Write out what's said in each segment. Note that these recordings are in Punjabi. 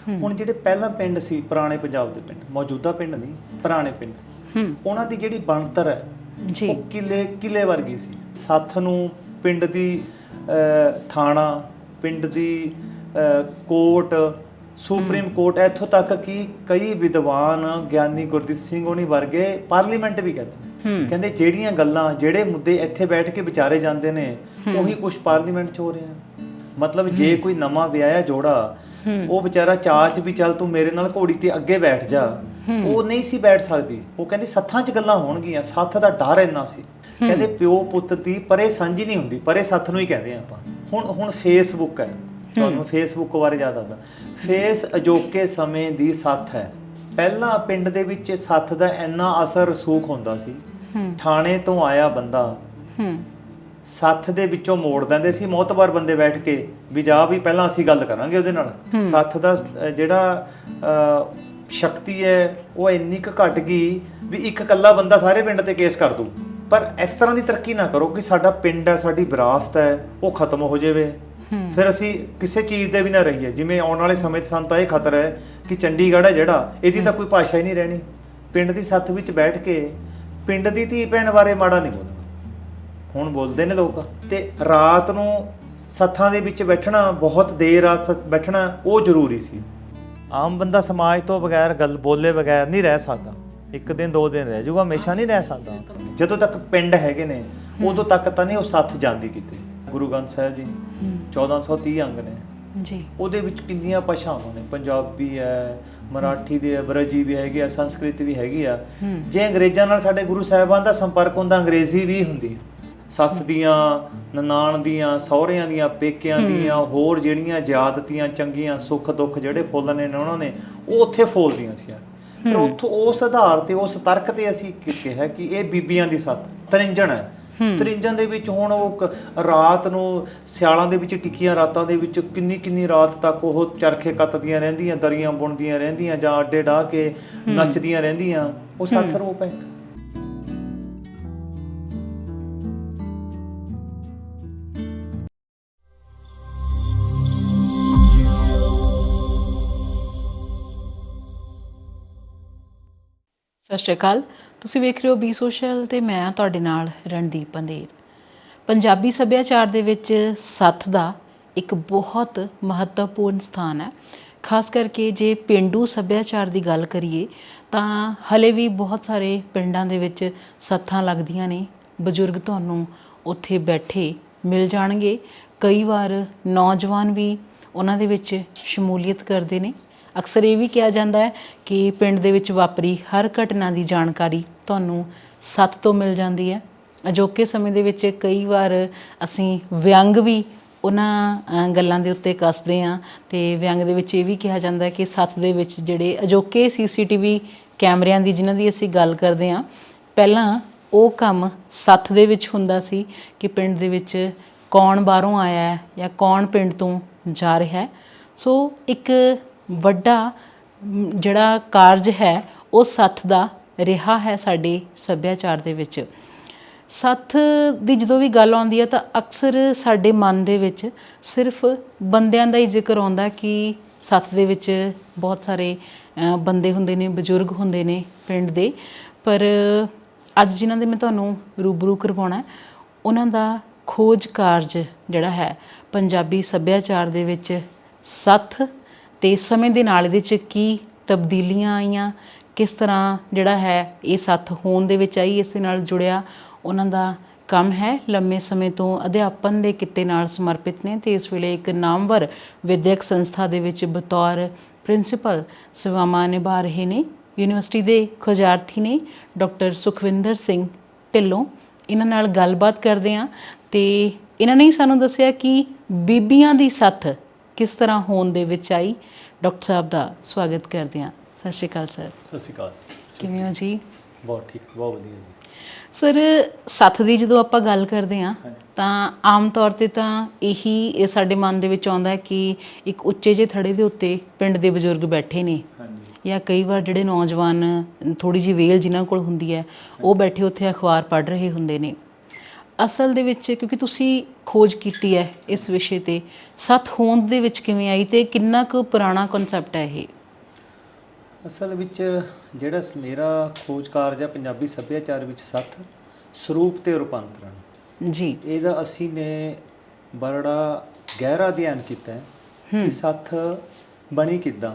ਹੁਣ ਜਿਹੜੇ ਪਹਿਲਾਂ ਪਿੰਡ ਸੀ ਪੁਰਾਣੇ ਪੰਜਾਬ ਦੇ ਪਿੰਡ, ਮੌਜੂਦਾ ਪਿੰਡ ਨਹੀਂ, ਪੁਰਾਣੇ ਪਿੰਡ, ਉਹਨਾਂ ਦੀ ਜਿਹੜੀ ਬਣਤਰ ਹੈ ਜੀ ਉਹ ਕਿਲੇ ਵਰਗੀ ਸੀ। ਸੱਥ ਨੂੰ ਪਿੰਡ ਦੀ ਥਾਣਾ, ਪਿੰਡ ਦੀ ਕੋਰਟ, ਸੁਪਰੀਮ ਕੋਰਟ, ਇੱਥੋਂ ਤੱਕ ਕਿ ਕਈ ਵਿਦਵਾਨ ਗਿਆਨੀ ਗੁਰਦੀਪ ਸਿੰਘ ਹੋਣੀ ਵਰਗੇ ਪਾਰਲੀਮੈਂਟ ਵੀ ਕਹਿੰਦੇ ਜਿਹੜੀਆਂ ਗੱਲਾਂ, ਜਿਹੜੇ ਮੁੱਦੇ ਇੱਥੇ ਬੈਠ ਕੇ ਵਿਚਾਰੇ ਜਾਂਦੇ ਨੇ ਉਹੀ ਕੁਝ ਪਾਰਲੀਮੈਂਟ 'ਚ ਹੋ ਰਿਹਾ। ਮਤਲਬ ਜੇ ਕੋਈ ਨਵਾਂ ਵਿਆਹਿਆ ਜੋੜਾ, ਉਹ ਵਿਚਾਰਾ ਚਾਚ ਵੀ ਚੱਲ ਤੂੰ ਮੇਰੇ ਨਾਲ ਘੋੜੀ ਤੇ ਅੱਗੇ ਬੈਠ ਜਾ, ਉਹ ਨਹੀਂ ਸੀ ਬੈਠ ਸਕਦੀ। ਉਹ ਕਹਿੰਦੀ ਸੱਥਾਂ 'ਚ ਗੱਲਾਂ ਹੋਣਗੀਆਂ। ਸੱਥ ਦਾ ਡਰ ਇੰਨਾ ਸੀ, ਕਹਿੰਦੇ ਪਿਓ ਪੁੱਤ ਦੀ ਪਰੇ ਸਾਂਝੀ ਨਹੀਂ ਹੁੰਦੀ, ਪਰੇ ਸੱਥ ਨੂੰ ਹੀ ਕਹਿੰਦੇ ਆ ਆਪਾਂ। ਹੁਣ ਫੇਸਬੁੱਕ ਹੈ, ਤੁਹਾਨੂੰ ਫੇਸਬੁੱਕ ਬਾਰੇ ਜ਼ਿਆਦਾ ਦੱਸਦਾ। ਫੇਸ ਅਜੋਕੇ ਸਮੇਂ ਦੀ ਸੱਥ ਹੈ। ਪਹਿਲਾਂ ਪਿੰਡ ਦੇ ਵਿੱਚ ਸੱਥ ਦਾ ਇੰਨਾ ਅਸਰ ਰਸੂਖ ਹੁੰਦਾ ਸੀ। ਥਾਣੇ ਤੋਂ ਆਇਆ ਬੰਦਾ ਸੱਥ ਦੇ ਵਿੱਚੋਂ ਮੋੜ ਦਿੰਦੇ ਸੀ ਮੋਤਬਰ ਬੰਦੇ ਬੈਠ ਕੇ, ਵੀ ਜਾ ਵੀ ਪਹਿਲਾਂ ਅਸੀਂ ਗੱਲ ਕਰਾਂਗੇ ਉਹਦੇ ਨਾਲ। ਸੱਥ ਦਾ ਜਿਹੜਾ ਸ਼ਕਤੀ ਹੈ ਉਹ ਇੰਨੀ ਕੁ ਘਟ ਗਈ ਵੀ ਇੱਕ ਇਕੱਲਾ ਬੰਦਾ ਸਾਰੇ ਪਿੰਡ ਤੇ ਕੇਸ ਕਰ ਦੂ। ਪਰ ਇਸ ਤਰ੍ਹਾਂ ਦੀ ਤਰੱਕੀ ਨਾ ਕਰੋ ਕਿ ਸਾਡਾ ਪਿੰਡ ਹੈ, ਸਾਡੀ ਵਿਰਾਸਤ ਹੈ, ਉਹ ਖਤਮ ਹੋ ਜਾਵੇ, ਫਿਰ ਅਸੀਂ ਕਿਸੇ ਚੀਜ਼ ਦੇ ਵੀ ਨਾ ਰਹੀਏ। ਜਿਵੇਂ ਆਉਣ ਵਾਲੇ ਸਮੇਂ 'ਚ ਸਾਨੂੰ ਤਾਂ ਇਹ ਖਤਰਾ ਹੈ ਕਿ ਚੰਡੀਗੜ੍ਹ ਹੈ ਜਿਹੜਾ, ਇਹਦੀ ਤਾਂ ਕੋਈ ਭਾਸ਼ਾ ਹੀ ਨਹੀਂ ਰਹਿਣੀ। ਪਿੰਡ ਦੀ ਸੱਥ ਵਿੱਚ ਬੈਠ ਕੇ ਪਿੰਡ ਦੀ ਧੀ ਭੈਣ ਬਾਰੇ ਮਾੜਾ ਨਹੀਂ ਬੋਲਣਾ। ਹੁਣ ਬੋਲਦੇ ਨੇ ਲੋਕ। ਤੇ ਰਾਤ ਨੂੰ ਸੱਥਾਂ ਦੇ ਵਿੱਚ ਬੈਠਣਾ, ਬਹੁਤ ਦੇਰ ਰਾਤ ਬੈਠਣਾ, ਉਹ ਜ਼ਰੂਰੀ ਸੀ। ਆਮ ਬੰਦਾ ਸਮਾਜ ਤੋਂ ਬਗੈਰ, ਗੱਲ ਬੋਲੇ ਬਗੈਰ ਨਹੀਂ ਰਹਿ ਸਕਦਾ। ਇੱਕ ਦਿਨ ਦੋ ਦਿਨ ਰਹਿ ਜਾਊਗਾ, ਹਮੇਸ਼ਾ ਨਹੀਂ ਰਹਿ ਸਕਦਾ। ਜਦੋਂ ਤੱਕ ਪਿੰਡ ਹੈਗੇ ਨੇ ਉਦੋਂ ਤੱਕ ਤਾਂ ਨਹੀਂ ਉਹ ਸੱਥ ਜਾਂਦੀ ਕਿਤੇ। ਗੁਰੂ ਗ੍ਰੰਥ ਸਾਹਿਬ ਜੀ 1430 ਅੰਗ ਨੇ ਜੀ, ਉਹਦੇ ਵਿੱਚ ਕਿੰਨੀਆਂ ਭਾਸ਼ਾਵਾਂ ਨੇ, ਪੰਜਾਬੀ ਹੈ, ਮਰਾਠੀ ਦੀ ਹੈ, ਬਰਜੀ ਵੀ ਹੈਗੀ ਆ, ਸੰਸਕ੍ਰਿਤ ਵੀ ਹੈਗੀ ਆ। ਜੇ ਅੰਗਰੇਜ਼ਾਂ ਨਾਲ ਸਾਡੇ ਗੁਰੂ ਸਾਹਿਬਾਨ ਦਾ ਸੰਪਰਕ ਹੁੰਦਾ, ਅੰਗਰੇਜ਼ੀ ਵੀ ਹੁੰਦੀ। ਸੱਸ ਦੀਆਂ, ਨਨਾਣ ਦੀਆਂ, ਸਹੁਰਿਆਂ ਦੀਆਂ, ਪੇਕਿਆਂ ਦੀਆਂ, ਹੋਰ ਜਿਹੜੀਆਂ ਜ਼ਿਆਦਤੀਆਂ, ਚੰਗੀਆਂ, ਸੁੱਖ ਦੁੱਖ ਜਿਹੜੇ ਫੁੱਲਣੇ ਨੇ ਉਹਨਾਂ ਨੇ, ਉਹ ਉੱਥੇ ਫੋਲਦੀਆਂ ਸੀ। ਫਿਰ ਉੱਥੋਂ ਉਸ ਆਧਾਰ ਤੇ, ਉਸ ਤਰਕ ਤੇ ਅਸੀਂ ਕਿਹਾ ਕਿ ਇਹ ਬੀਬੀਆਂ ਦੀ ਸੱਥ ਤ੍ਰਿੰਜਣ ਹੈ। ਤ੍ਰਿੰਜਣ ਦੇ ਵਿੱਚ ਹੁਣ ਉਹ ਰਾਤ ਨੂੰ, ਸਿਆਲਾਂ ਦੇ ਵਿੱਚ ਟਿੱਕੀਆਂ ਰਾਤਾਂ ਦੇ ਵਿੱਚ ਕਿੰਨੀ ਰਾਤ ਤੱਕ ਉਹ ਚਰਖੇ ਕੱਤਦੀਆਂ ਰਹਿੰਦੀਆਂ, ਦਰੀਆਂ ਬੁਣਦੀਆਂ ਰਹਿੰਦੀਆਂ, ਜਾਂ ਅੱਡੇ ਡਾਹ ਕੇ ਨੱਚਦੀਆਂ ਰਹਿੰਦੀਆਂ। ਉਹ ਸੱਥ ਰੂਪ ਹੈ। ਸਤਿ ਸ਼੍ਰੀ ਅਕਾਲ। ਤੁਸੀਂ ਵੇਖ ਰਹੇ ਹੋ ਬੀ ਸੋਸ਼ਲ ਤੇ ਮੈਂ ਤੁਹਾਡੇ ਨਾਲ ਰਣਦੀਪ ਅੰਧੇਰ। ਪੰਜਾਬੀ ਸੱਭਿਆਚਾਰ ਦੇ ਵਿੱਚ ਸੱਥ ਦਾ ਇੱਕ ਬਹੁਤ ਮਹੱਤਵਪੂਰਨ ਸਥਾਨ ਹੈ। ਖਾਸ ਕਰਕੇ ਜੇ ਪੇਂਡੂ ਸੱਭਿਆਚਾਰ ਦੀ ਗੱਲ ਕਰੀਏ ਤਾਂ ਹਲੇ ਵੀ ਬਹੁਤ ਸਾਰੇ ਪਿੰਡਾਂ ਦੇ ਵਿੱਚ ਸੱਥਾਂ ਲੱਗਦੀਆਂ ਨੇ। ਬਜ਼ੁਰਗ ਤੁਹਾਨੂੰ ਉੱਥੇ ਬੈਠੇ ਮਿਲ ਜਾਣਗੇ। ਕਈ ਵਾਰ ਨੌਜਵਾਨ ਵੀ ਉਹਨਾਂ ਦੇ ਵਿੱਚ ਸ਼ਮੂਲੀਅਤ ਕਰਦੇ ਨੇ। ਅਕਸਰ ਇਹ ਵੀ ਕਿਹਾ ਜਾਂਦਾ ਹੈ ਕਿ ਪਿੰਡ ਦੇ ਵਿੱਚ ਵਾਪਰੀ ਹਰ ਘਟਨਾ ਦੀ ਜਾਣਕਾਰੀ ਤੁਹਾਨੂੰ ਸੱਥ ਤੋਂ ਮਿਲ ਜਾਂਦੀ ਹੈ। ਅਜੋਕੇ ਸਮੇਂ ਦੇ ਵਿੱਚ ਕਈ ਵਾਰ ਅਸੀਂ ਵਿਅੰਗ ਵੀ ਉਹਨਾਂ ਗੱਲਾਂ ਦੇ ਉੱਤੇ ਕੱਸਦੇ ਹਾਂ, ਅਤੇ ਵਿਅੰਗ ਦੇ ਵਿੱਚ ਇਹ ਵੀ ਕਿਹਾ ਜਾਂਦਾ ਹੈ ਕਿ ਸੱਥ ਦੇ ਵਿੱਚ ਜਿਹੜੇ ਅਜੋਕੇ CCTV ਕੈਮਰਿਆਂ ਦੀ ਜਿਨ੍ਹਾਂ ਦੀ ਅਸੀਂ ਗੱਲ ਕਰਦੇ ਹਾਂ, ਪਹਿਲਾਂ ਉਹ ਕੰਮ ਸੱਥ ਦੇ ਵਿੱਚ ਹੁੰਦਾ ਸੀ ਕਿ ਪਿੰਡ ਦੇ ਵਿੱਚ ਕੌਣ ਬਾਹਰੋਂ ਆਇਆ ਹੈ ਜਾਂ ਕੌਣ ਪਿੰਡ ਤੋਂ ਜਾ ਰਿਹਾ ਹੈ। ਸੋ ਇੱਕ ਵੱਡਾ ਜਿਹੜਾ ਕਾਰਜ ਹੈ ਉਹ ਸੱਥ ਦਾ ਰਿਹਾ ਹੈ ਸਾਡੇ ਸੱਭਿਆਚਾਰ ਦੇ ਵਿੱਚ। ਸੱਥ ਦੀ ਜਦੋਂ ਵੀ ਗੱਲ ਆਉਂਦੀ ਹੈ ਤਾਂ ਅਕਸਰ ਸਾਡੇ ਮਨ ਦੇ ਵਿੱਚ ਸਿਰਫ ਬੰਦਿਆਂ ਦਾ ਹੀ ਜ਼ਿਕਰ ਆਉਂਦਾ ਕਿ ਸੱਥ ਦੇ ਵਿੱਚ ਬਹੁਤ ਸਾਰੇ ਬੰਦੇ ਹੁੰਦੇ ਨੇ, ਬਜ਼ੁਰਗ ਹੁੰਦੇ ਨੇ ਪਿੰਡ ਦੇ। ਪਰ ਅੱਜ ਜਿਨ੍ਹਾਂ ਦੇ ਮੈਂ ਤੁਹਾਨੂੰ ਰੂਬਰੂ ਕਰਵਾਉਣਾ, ਉਹਨਾਂ ਦਾ ਖੋਜ ਕਾਰਜ ਜਿਹੜਾ ਹੈ ਪੰਜਾਬੀ ਸੱਭਿਆਚਾਰ ਦੇ ਵਿੱਚ ਸੱਥ ਅਤੇ ਸਮੇਂ ਦੇ ਨਾਲ ਇਹਦੇ 'ਚ ਕੀ ਤਬਦੀਲੀਆਂ ਆਈਆਂ, ਕਿਸ ਤਰ੍ਹਾਂ ਜਿਹੜਾ ਹੈ ਇਹ ਸੱਥ ਹੋਣ ਦੇ ਵਿੱਚ ਆਈ, ਇਸ ਦੇ ਨਾਲ ਜੁੜਿਆ ਉਹਨਾਂ ਦਾ ਕੰਮ ਹੈ। ਲੰਮੇ ਸਮੇਂ ਤੋਂ ਅਧਿਆਪਨ ਦੇ ਕਿੱਤੇ ਨਾਲ ਸਮਰਪਿਤ ਨੇ ਅਤੇ ਇਸ ਵੇਲੇ ਇੱਕ ਨਾਮਵਰ ਵਿੱਦਿਅਕ ਸੰਸਥਾ ਦੇ ਵਿੱਚ ਬਤੌਰ ਪ੍ਰਿੰਸੀਪਲ ਸੇਵਾਵਾਂ ਨਿਭਾ ਰਹੇ ਨੇ। ਯੂਨੀਵਰਸਿਟੀ ਦੇ ਖੋਜਾਰਥੀ ਨੇ ਡਾਕਟਰ ਸੁਖਵਿੰਦਰ ਸਿੰਘ ਢਿੱਲੋਂ। ਇਹਨਾਂ ਨਾਲ ਗੱਲਬਾਤ ਕਰਦੇ ਹਾਂ ਅਤੇ ਇਹਨਾਂ ਨੇ ਹੀ ਸਾਨੂੰ ਦੱਸਿਆ ਕਿ ਬੀਬੀਆਂ ਦੀ ਸੱਥ ਕਿਸ ਤਰ੍ਹਾਂ ਹੋਣ ਦੇ ਵਿੱਚ ਆਈ। ਡਾਕਟਰ ਸਾਹਿਬ ਦਾ ਸਵਾਗਤ ਕਰਦੇ ਹਾਂ। ਸਤਿ ਸ਼੍ਰੀ ਅਕਾਲ ਸਰ। ਸਤਿ ਸ਼੍ਰੀ ਅਕਾਲ। ਕਿਵੇਂ ਹੋ ਜੀ? ਬਹੁਤ ਠੀਕ, ਬਹੁਤ ਵਧੀਆ ਜੀ। ਸਰ, ਸੱਥ ਦੀ ਜਦੋਂ ਆਪਾਂ ਗੱਲ ਕਰਦੇ ਹਾਂ ਤਾਂ ਆਮ ਤੌਰ 'ਤੇ ਤਾਂ ਇਹ ਸਾਡੇ ਮਨ ਦੇ ਵਿੱਚ ਆਉਂਦਾ ਕਿ ਇੱਕ ਉੱਚੇ ਜਿਹੇ ਥੜੇ ਦੇ ਉੱਤੇ ਪਿੰਡ ਦੇ ਬਜ਼ੁਰਗ ਬੈਠੇ ਨੇ, ਜਾਂ ਕਈ ਵਾਰ ਜਿਹੜੇ ਨੌਜਵਾਨ ਥੋੜ੍ਹੀ ਜਿਹੀ ਵੇਲ ਜਿਨ੍ਹਾਂ ਕੋਲ ਹੁੰਦੀ ਹੈ ਉਹ ਬੈਠੇ ਉੱਥੇ ਅਖਬਾਰ ਪੜ੍ਹ ਰਹੇ ਹੁੰਦੇ ਨੇ। ਅਸਲ ਦੇ ਵਿੱਚ ਕਿਉਂਕਿ ਤੁਸੀਂ ਖੋਜ ਕੀਤੀ ਹੈ ਇਸ ਵਿਸ਼ੇ ਤੇ, ਸੱਥ ਹੋਂਦ ਦੇ ਵਿੱਚ ਕਿਵੇਂ ਆਈ ਤੇ ਕਿੰਨਾ ਕੁ ਪੁਰਾਣਾ ਕਨਸੈਪਟ ਹੈ ਇਹ? ਅਸਲ ਵਿੱਚ ਜਿਹੜਾ ਮੇਰਾ ਖੋਜ ਕਾਰਜ ਹੈ ਪੰਜਾਬੀ ਸੱਭਿਆਚਾਰ ਵਿੱਚ ਸੱਥ ਸਰੂਪ ਤੇ ਰੂਪਾਂਤਰਣ, ਜੀ ਇਹਦਾ ਅਸੀਂ ਨੇ ਬੜਾ ਗਹਿਰਾ ਅਧਿਐਨ ਕੀਤਾ ਹੈ ਕਿ ਸੱਥ ਬਣੀ ਕਿੱਦਾਂ,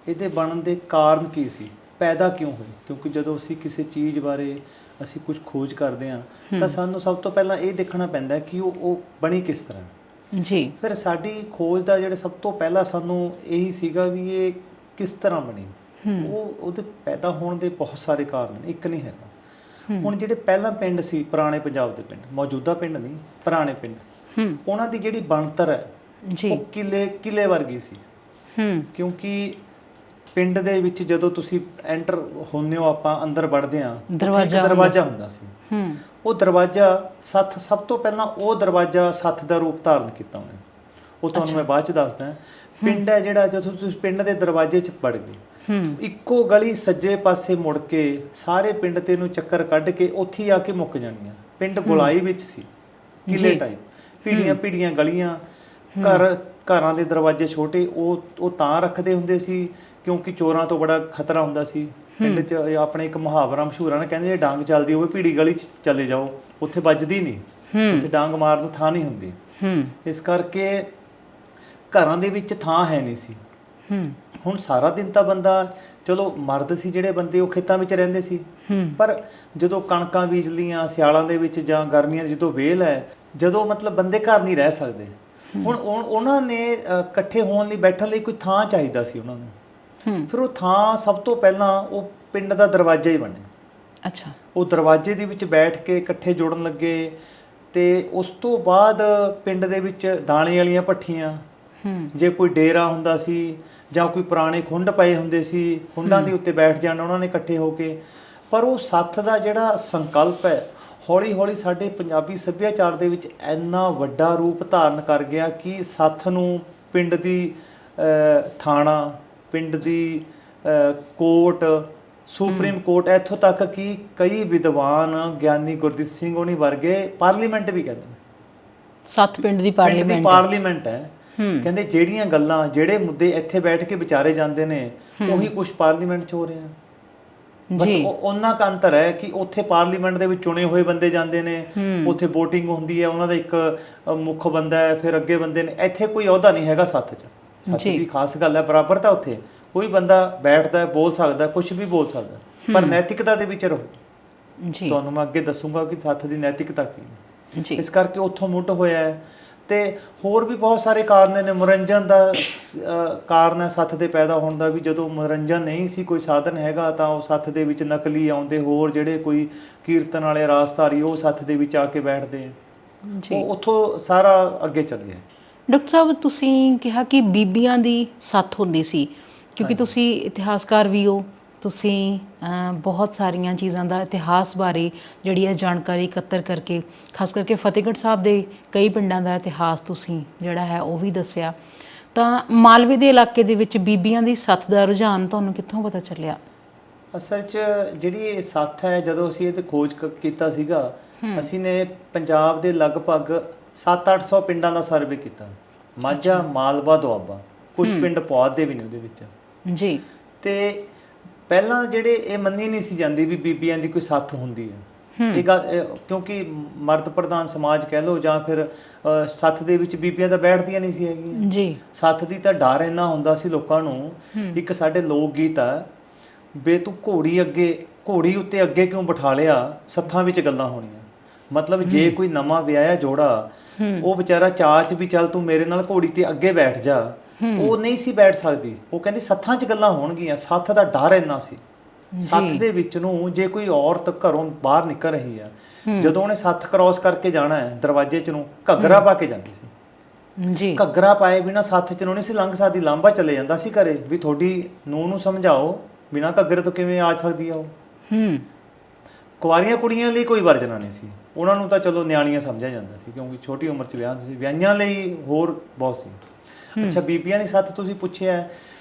ਇਹਦੇ ਬਣਨ ਦੇ ਕਾਰਨ ਕੀ ਸੀ, ਪੈਦਾ ਕਿਉਂ ਹੋਈ। ਕਿਉਂਕਿ ਜਦੋਂ ਅਸੀਂ ਕਿਸੇ ਚੀਜ਼ ਬਾਰੇ ਅਸੀਂ ਕੁਝ ਖੋਜ ਕਰਦੇ ਹਾਂ ਤਾਂ ਸਾਨੂੰ ਸਭ ਤੋਂ ਪਹਿਲਾਂ ਇਹ ਦੇਖਣਾ ਪੈਂਦਾ ਕਿ ਉਹ ਬਣੀ ਕਿਸ ਤਰ੍ਹਾਂ। ਜੀ ਫਿਰ ਸਾਡੀ ਖੋਜ ਦਾ ਜਿਹੜਾ ਸਭ ਤੋਂ ਪਹਿਲਾਂ ਸਾਨੂੰ ਇਹੀ ਸੀਗਾ ਵੀ ਇਹ ਕਿਸ ਤਰ੍ਹਾਂ ਬਣੀ। ਉਹਦੇ ਪੈਦਾ ਹੋਣ ਦੇ ਬਹੁਤ ਸਾਰੇ ਕਾਰਨ, ਇੱਕ ਨਹੀਂ ਹੈਗਾ। ਹੁਣ ਜਿਹੜੇ ਪਹਿਲਾਂ ਪਿੰਡ ਸੀ, ਪੁਰਾਣੇ ਪੰਜਾਬ ਦੇ ਪਿੰਡ, ਮੌਜੂਦਾ ਪਿੰਡ ਨਹੀਂ, ਪੁਰਾਣੇ ਪਿੰਡ, ਉਹਨਾਂ ਦੀ ਜਿਹੜੀ ਬਣਤਰ ਹੈ ਉਹ ਕਿਲੇ ਵਰਗੀ ਸੀ। ਕਿਉਂਕਿ ਪਿੰਡ ਦੇ ਵਿੱਚ ਜਦੋਂ ਤੁਸੀਂ ਐਂਟਰ ਹੁੰਦੇ ਹੋ, ਆਪਾਂ ਅੰਦਰ ਵੜਦੇ ਹਾਂ, ਦਰਵਾਜ਼ਾ ਹੁੰਦਾ ਸੀ। ਉਹ ਦਰਵਾਜ਼ਾ ਸੱਥ, ਸਭ ਤੋਂ ਪਹਿਲਾਂ ਉਹ ਦਰਵਾਜ਼ਾ ਸੱਥ ਦਾ ਰੂਪ ਧਾਰਨ ਕੀਤਾ ਉਹਨੇ। ਉਹ ਤੁਹਾਨੂੰ ਮੈਂ ਬਾਅਦ ਚ ਦੱਸਦਾ। ਪਿੰਡ ਹੈ ਜਿਹੜਾ, ਜਦੋਂ ਤੁਸੀਂ ਪਿੰਡ ਦੇ ਦਰਵਾਜ਼ੇ 'ਚ ਵੜ ਗਏ, ਇੱਕੋ ਗਲੀ ਸੱਜੇ ਪਾਸੇ ਮੁੜ ਕੇ ਸਾਰੇ ਪਿੰਡ ਤੇ ਨੂੰ ਚੱਕਰ ਕੱਢ ਕੇ ਉੱਥੇ ਹੀ ਆ ਕੇ ਮੁੱਕ ਜਾਣੀਆਂ। ਪਿੰਡ ਗੁਲਾਈ ਵਿੱਚ ਸੀ, ਕਿਲੇ ਟਾਈਪ, ਭੀੜੀਆਂ ਗਲੀਆਂ, ਘਰਾਂ ਦੇ ਦਰਵਾਜ਼ੇ ਛੋਟੇ। ਉਹ ਤਾਂ ਰੱਖਦੇ ਹੁੰਦੇ ਸੀ ਕਿਉਂਕਿ ਚੋਰਾਂ ਤੋਂ ਬੜਾ ਖਤਰਾ ਹੁੰਦਾ ਸੀ। ਪਿੰਡ 'ਚ ਆਪਣੇ ਇੱਕ ਮੁਹਾਵਰਾ ਮਸ਼ਹੂਰ ਆ ਨਾ, ਕਹਿੰਦੇ ਜੇ ਡਾਂਗ ਚੱਲਦੀ ਹੋਵੇ ਭੀੜੀ ਗਲੀ 'ਚ ਚਲੇ ਜਾਓ, ਉੱਥੇ ਵੱਜਦੀ ਨਹੀਂ, ਉੱਥੇ ਡਾਂਗ ਮਾਰਨ ਨੂੰ ਥਾਂ ਨਹੀਂ ਹੁੰਦੀ। ਇਸ ਕਰਕੇ ਘਰਾਂ ਦੇ ਵਿੱਚ ਥਾਂ ਹੈ ਨਹੀਂ ਸੀ। ਹੁਣ ਸਾਰਾ ਦਿਨ ਤਾਂ ਬੰਦਾ, ਚਲੋ ਮਰਦ ਸੀ ਜਿਹੜੇ ਬੰਦੇ, ਉਹ ਖੇਤਾਂ ਵਿੱਚ ਰਹਿੰਦੇ ਸੀ, ਪਰ ਜਦੋਂ ਕਣਕਾਂ ਬੀਜ ਲੀਆਂ ਸਿਆਲਾਂ ਦੇ ਵਿੱਚ ਜਾਂ ਗਰਮੀਆਂ ਜਦੋਂ ਵੇਲ ਹੈ, ਜਦੋਂ ਮਤਲਬ ਬੰਦੇ ਘਰ ਨਹੀਂ ਰਹਿ ਸਕਦੇ। ਹੁਣ ਉਹਨਾਂ ਨੇ ਇਕੱਠੇ ਹੋਣ ਲਈ, ਬੈਠਣ ਲਈ ਕੋਈ ਥਾਂ ਚਾਹੀਦਾ ਸੀ ਉਹਨਾਂ ਨੂੰ। ਫਿਰ ਉਹ ਥਾਂ ਸਭ ਤੋਂ ਪਹਿਲਾਂ ਉਹ ਪਿੰਡ ਦਾ ਦਰਵਾਜ਼ਾ ਹੀ ਬਣਿਆ। ਅੱਛਾ। ਉਹ ਦਰਵਾਜ਼ੇ ਦੇ ਵਿੱਚ ਬੈਠ ਕੇ ਇਕੱਠੇ ਜੁੜਨ ਲੱਗੇ। ਤੇ ਉਸ ਤੋਂ ਬਾਅਦ ਪਿੰਡ ਦੇ ਵਿੱਚ ਦਾਣੇ ਵਾਲੀਆਂ ਭੱਠੀਆਂ, ਜੇ ਕੋਈ ਡੇਰਾ ਹੁੰਦਾ ਸੀ ਜਾਂ ਕੋਈ ਪੁਰਾਣੇ ਖੁੰਡ ਪਏ ਹੁੰਦੇ ਸੀ, ਖੁੰਡਾਂ ਦੇ ਉੱਤੇ ਬੈਠ ਜਾਣਾ ਉਹਨਾਂ ਨੇ ਇਕੱਠੇ ਹੋ ਕੇ। ਪਰ ਉਹ ਸੱਥ ਦਾ ਜਿਹੜਾ ਸੰਕਲਪ ਹੈ, ਹੌਲੀ ਹੌਲੀ ਸਾਡੇ ਪੰਜਾਬੀ ਸੱਭਿਆਚਾਰ ਦੇ ਵਿੱਚ ਇੰਨਾ ਵੱਡਾ ਰੂਪ ਧਾਰਨ ਕਰ ਗਿਆ ਕਿ ਸੱਥ ਨੂੰ ਪਿੰਡ ਦੀ ਥਾਣਾ, ਪਿੰਡ ਦੀ ਕੋਰਟ, ਸੁਪਰੀਮ ਕੋਰਟ, ਇੱਥੋਂ ਤੱਕ ਕਿ ਕਈ ਵਿਦਵਾਨ, ਗਿਆਨੀ ਗੁਰਦੀਪ ਸਿੰਘ ਹੋਣੀ ਵਰਗੇ ਪਾਰਲੀਮੈਂਟ ਵੀ ਕਹਿੰਦੇ ਨੇ। ਸੱਥ ਪਿੰਡ ਦੀ ਪਾਰਲੀਮੈਂਟ ਹੈ। ਕਹਿੰਦੇ ਜਿਹੜੀਆਂ ਗੱਲਾਂ, ਜਿਹੜੇ ਮੁੱਦੇ ਇੱਥੇ ਬੈਠ ਕੇ ਵਿਚਾਰੇ ਜਾਂਦੇ ਨੇ, ਉਹੀ ਕੁਝ ਪਾਰਲੀਮੈਂਟ 'ਚ ਹੋ ਰਿਹਾ। ਬਸ ਉਹਨਾਂ ਦਾ ਅੰਤਰ ਹੈ ਕਿ ਉੱਥੇ ਪਾਰਲੀਮੈਂਟ ਦੇ ਵਿੱਚ ਚੁਣੇ ਹੋਏ ਬੰਦੇ ਜਾਂਦੇ ਨੇ, ਉੱਥੇ VOTING ਹੁੰਦੀ ਹੈ, ਉਹਨਾਂ ਦਾ ਇੱਕ ਮੁੱਖ ਬੰਦਾ ਹੈ, ਫਿਰ ਅੱਗੇ ਬੰਦੇ ਨੇ। ਇੱਥੇ ਕੋਈ ਅਹੁਦਾ ਨਹੀਂ ਹੈਗਾ ਸੱਥ 'ਚ। ਸੱਥ ਦੀ ਖਾਸ ਗੱਲ ਹੈ ਬਰਾਬਰਤਾ। ਉੱਥੇ ਕੋਈ ਬੰਦਾ ਬੈਠਦਾ, ਬੋਲ ਸਕਦਾ, ਕੁਝ ਵੀ ਬੋਲ ਸਕਦਾ, ਪਰ ਨੈਤਿਕਤਾ ਦੇ ਵਿੱਚ ਰਹੋ। ਤੁਹਾਨੂੰ ਮੈਂ ਅੱਗੇ ਦੱਸੂਗਾ ਕਿ ਸੱਥ ਦੀ ਨੈਤਿਕਤਾ ਕੀ ਹੈ। ਇਸ ਕਰਕੇ ਉੱਥੋਂ ਮੁੱਢ ਹੋਇਆ ਹੈ। ਤੇ ਹੋਰ ਵੀ ਬਹੁਤ ਸਾਰੇ ਕਾਰਨ ਨੇ। ਮਨੋਰੰਜਨ ਦਾ ਕਾਰਨ ਹੈ ਸੱਥ ਦੇ ਪੈਦਾ ਹੋਣ ਦਾ ਵੀ। ਜਦੋਂ ਮਨੋਰੰਜਨ ਨਹੀਂ ਸੀ, ਕੋਈ ਸਾਧਨ ਹੈਗਾ, ਤਾਂ ਉਹ ਸੱਥ ਦੇ ਵਿੱਚ ਨਕਲੀ ਆਉਂਦੇ, ਹੋਰ ਜਿਹੜੇ ਕੋਈ ਕੀਰਤਨ ਵਾਲੇ ਰਾਸਧਾਰੀ, ਉਹ ਸੱਥ ਦੇ ਵਿੱਚ ਆ ਕੇ ਬੈਠਦੇ। ਉਹ ਉੱਥੋਂ ਸਾਰਾ ਅੱਗੇ ਚੱਲ ਗਿਆ। ਡਾਕਟਰ ਸਾਹਿਬ, ਤੁਸੀਂ ਕਿਹਾ ਕਿ ਬੀਬੀਆਂ ਦੀ ਸੱਥ ਹੁੰਦੀ ਸੀ, ਕਿਉਂਕਿ ਤੁਸੀਂ ਇਤਿਹਾਸਕਾਰ ਵੀ ਹੋ, ਤੁਸੀਂ ਬਹੁਤ ਸਾਰੀਆਂ ਚੀਜ਼ਾਂ ਦਾ ਇਤਿਹਾਸ ਬਾਰੇ ਜਿਹੜੀ ਹੈ ਜਾਣਕਾਰੀ ਇਕੱਤਰ ਕਰਕੇ, ਖਾਸ ਕਰਕੇ ਫਤਿਹਗੜ੍ਹ ਸਾਹਿਬ ਦੇ ਕਈ ਪਿੰਡਾਂ ਦਾ ਇਤਿਹਾਸ ਤੁਸੀਂ ਜਿਹੜਾ ਹੈ ਉਹ ਵੀ ਦੱਸਿਆ। ਤਾਂ ਮਾਲਵੇ ਦੇ ਇਲਾਕੇ ਦੇ ਵਿੱਚ ਬੀਬੀਆਂ ਦੀ ਸੱਥ ਦਾ ਰੁਝਾਨ ਤੁਹਾਨੂੰ ਕਿੱਥੋਂ ਪਤਾ ਚੱਲਿਆ? ਅਸਲ 'ਚ ਜਿਹੜੀ ਇਹ ਸੱਥ ਹੈ, ਜਦੋਂ ਅਸੀਂ ਇਹ 'ਤੇ ਖੋਜ ਕੀਤਾ ਸੀਗਾ, ਅਸੀਂ ਨੇ ਪੰਜਾਬ ਦੇ ਲਗਭਗ 700-800 ਪਿੰਡਾਂ ਦਾ ਸਰਵੇ ਕੀਤਾ। ਮਾਝਾ, ਮਾਲਵਾ, ਦੁਆਬਾ, ਕੁਝ ਪਿੰਡ ਪੁਆਧ ਦੇ ਵੀ ਨੇ ਉਹਦੇ ਵਿੱਚ ਜੀ। ਤੇ ਪਹਿਲਾਂ ਜਿਹੜੇ ਇਹ ਮੰਨੀ ਨਹੀਂ ਸੀ ਜਾਂਦੀ ਵੀ ਬੀਬੀਆਂ ਦੀ ਕੋਈ ਸੱਥ ਹੁੰਦੀ ਹੈ। ਇਹ ਗੱਲ ਕਿਉਂਕਿ ਮਰਦ ਪ੍ਰਧਾਨ ਸਮਾਜ ਕਹਿ ਲਓ, ਜਾਂ ਫਿਰ ਸੱਥ ਦੇ ਵਿੱਚ ਬੀਬੀਆਂ ਤਾਂ ਬੈਠਦੀਆਂ ਨਹੀਂ ਸੀ ਹੈਗੀਆਂ ਜੀ। ਸੱਥ ਦੀ ਤਾਂ ਡਰ ਇੰਨਾ ਹੁੰਦਾ ਸੀ ਲੋਕਾਂ ਨੂੰ। ਇੱਕ ਸਾਡੇ ਲੋਕ ਗੀਤ ਆ, ਬੇ ਤੂੰ ਘੋੜੀ ਉੱਤੇ ਅੱਗੇ ਕਿਉਂ ਬਿਠਾ ਲਿਆ, ਸੱਥਾਂ ਵਿੱਚ ਗੱਲਾਂ ਹੋਣੀਆਂ। ਮਤਲਬ ਜੇ ਕੋਈ ਨਵਾਂ ਵਿਆਹਿਆ ਜੋੜਾ, ਉਹ ਵਿਚਾਰਾ ਚਾਚ ਵੀ ਚੱਲ ਤੂੰ ਮੇਰੇ ਨਾਲ ਘੋੜੀ ਤੇ ਅੱਗੇ ਬੈਠ ਜਾ, ਉਹ ਨਹੀਂ ਸੀ ਬੈਠ ਸਕਦੀ। ਉਹ ਕਹਿੰਦੀ ਸੱਥਾਂ 'ਚ ਗੱਲਾਂ ਹੋਣਗੀਆਂ। ਸੱਥ ਦਾ ਡਰ ਇੰਨਾ ਸੀ। ਸੱਥ ਦੇ ਵਿੱਚ ਨੂੰ ਜੇ ਕੋਈ ਔਰਤ ਘਰੋਂ ਬਾਹਰ ਨਿਕਲ ਰਹੀ ਆ, ਜਦੋਂ ਉਹਨੇ ਸੱਥ ਕ੍ਰਾਸ ਕਰਕੇ ਜਾਣਾ ਹੈ, ਦਰਵਾਜ਼ੇ 'ਚ ਨੂੰ ਘੱਗਰਾ ਪਾ ਕੇ ਜਾਂਦੀ ਸੀ ਜੀ। ਘੱਗਰਾ ਪਾਏ ਬਿਨਾਂ ਸੱਥ 'ਚ ਨੂੰ ਨਹੀਂ ਸੀ ਲੰਘ ਸਕਦੀ। ਲਾਂਭਾ ਚਲੇ ਜਾਂਦਾ ਸੀ ਘਰੇ ਵੀ ਤੁਹਾਡੀ ਨੂੰਹ ਨੂੰ ਸਮਝਾਓ, ਬਿਨਾਂ ਘੱਗਰੇ ਤੋਂ ਕਿਵੇਂ ਆ ਸਕਦੀ ਆ ਉਹ। ਕੁਆਰੀਆਂ ਕੁੜੀਆਂ ਲਈ ਕੋਈ ਵਰਜਨਾ ਨਹੀਂ ਸੀ। ਉਹਨਾਂ ਨੂੰ ਤਾਂ ਚਲੋ ਨਿਆਣੀਆਂ ਸਮਝਿਆ ਜਾਂਦਾ ਸੀ, ਕਿਉਂਕਿ ਛੋਟੀ ਉਮਰ 'ਚ ਵਿਆਹ ਸੀ। ਵਿਆਹੀਆਂ ਲਈ ਹੋਰ ਬਹੁਤ ਸੀ। ਅੱਛਾ, ਬੀਬੀਆਂ ਦੀ ਸੱਥ ਤੁਸੀਂ ਪੁੱਛਿਆ।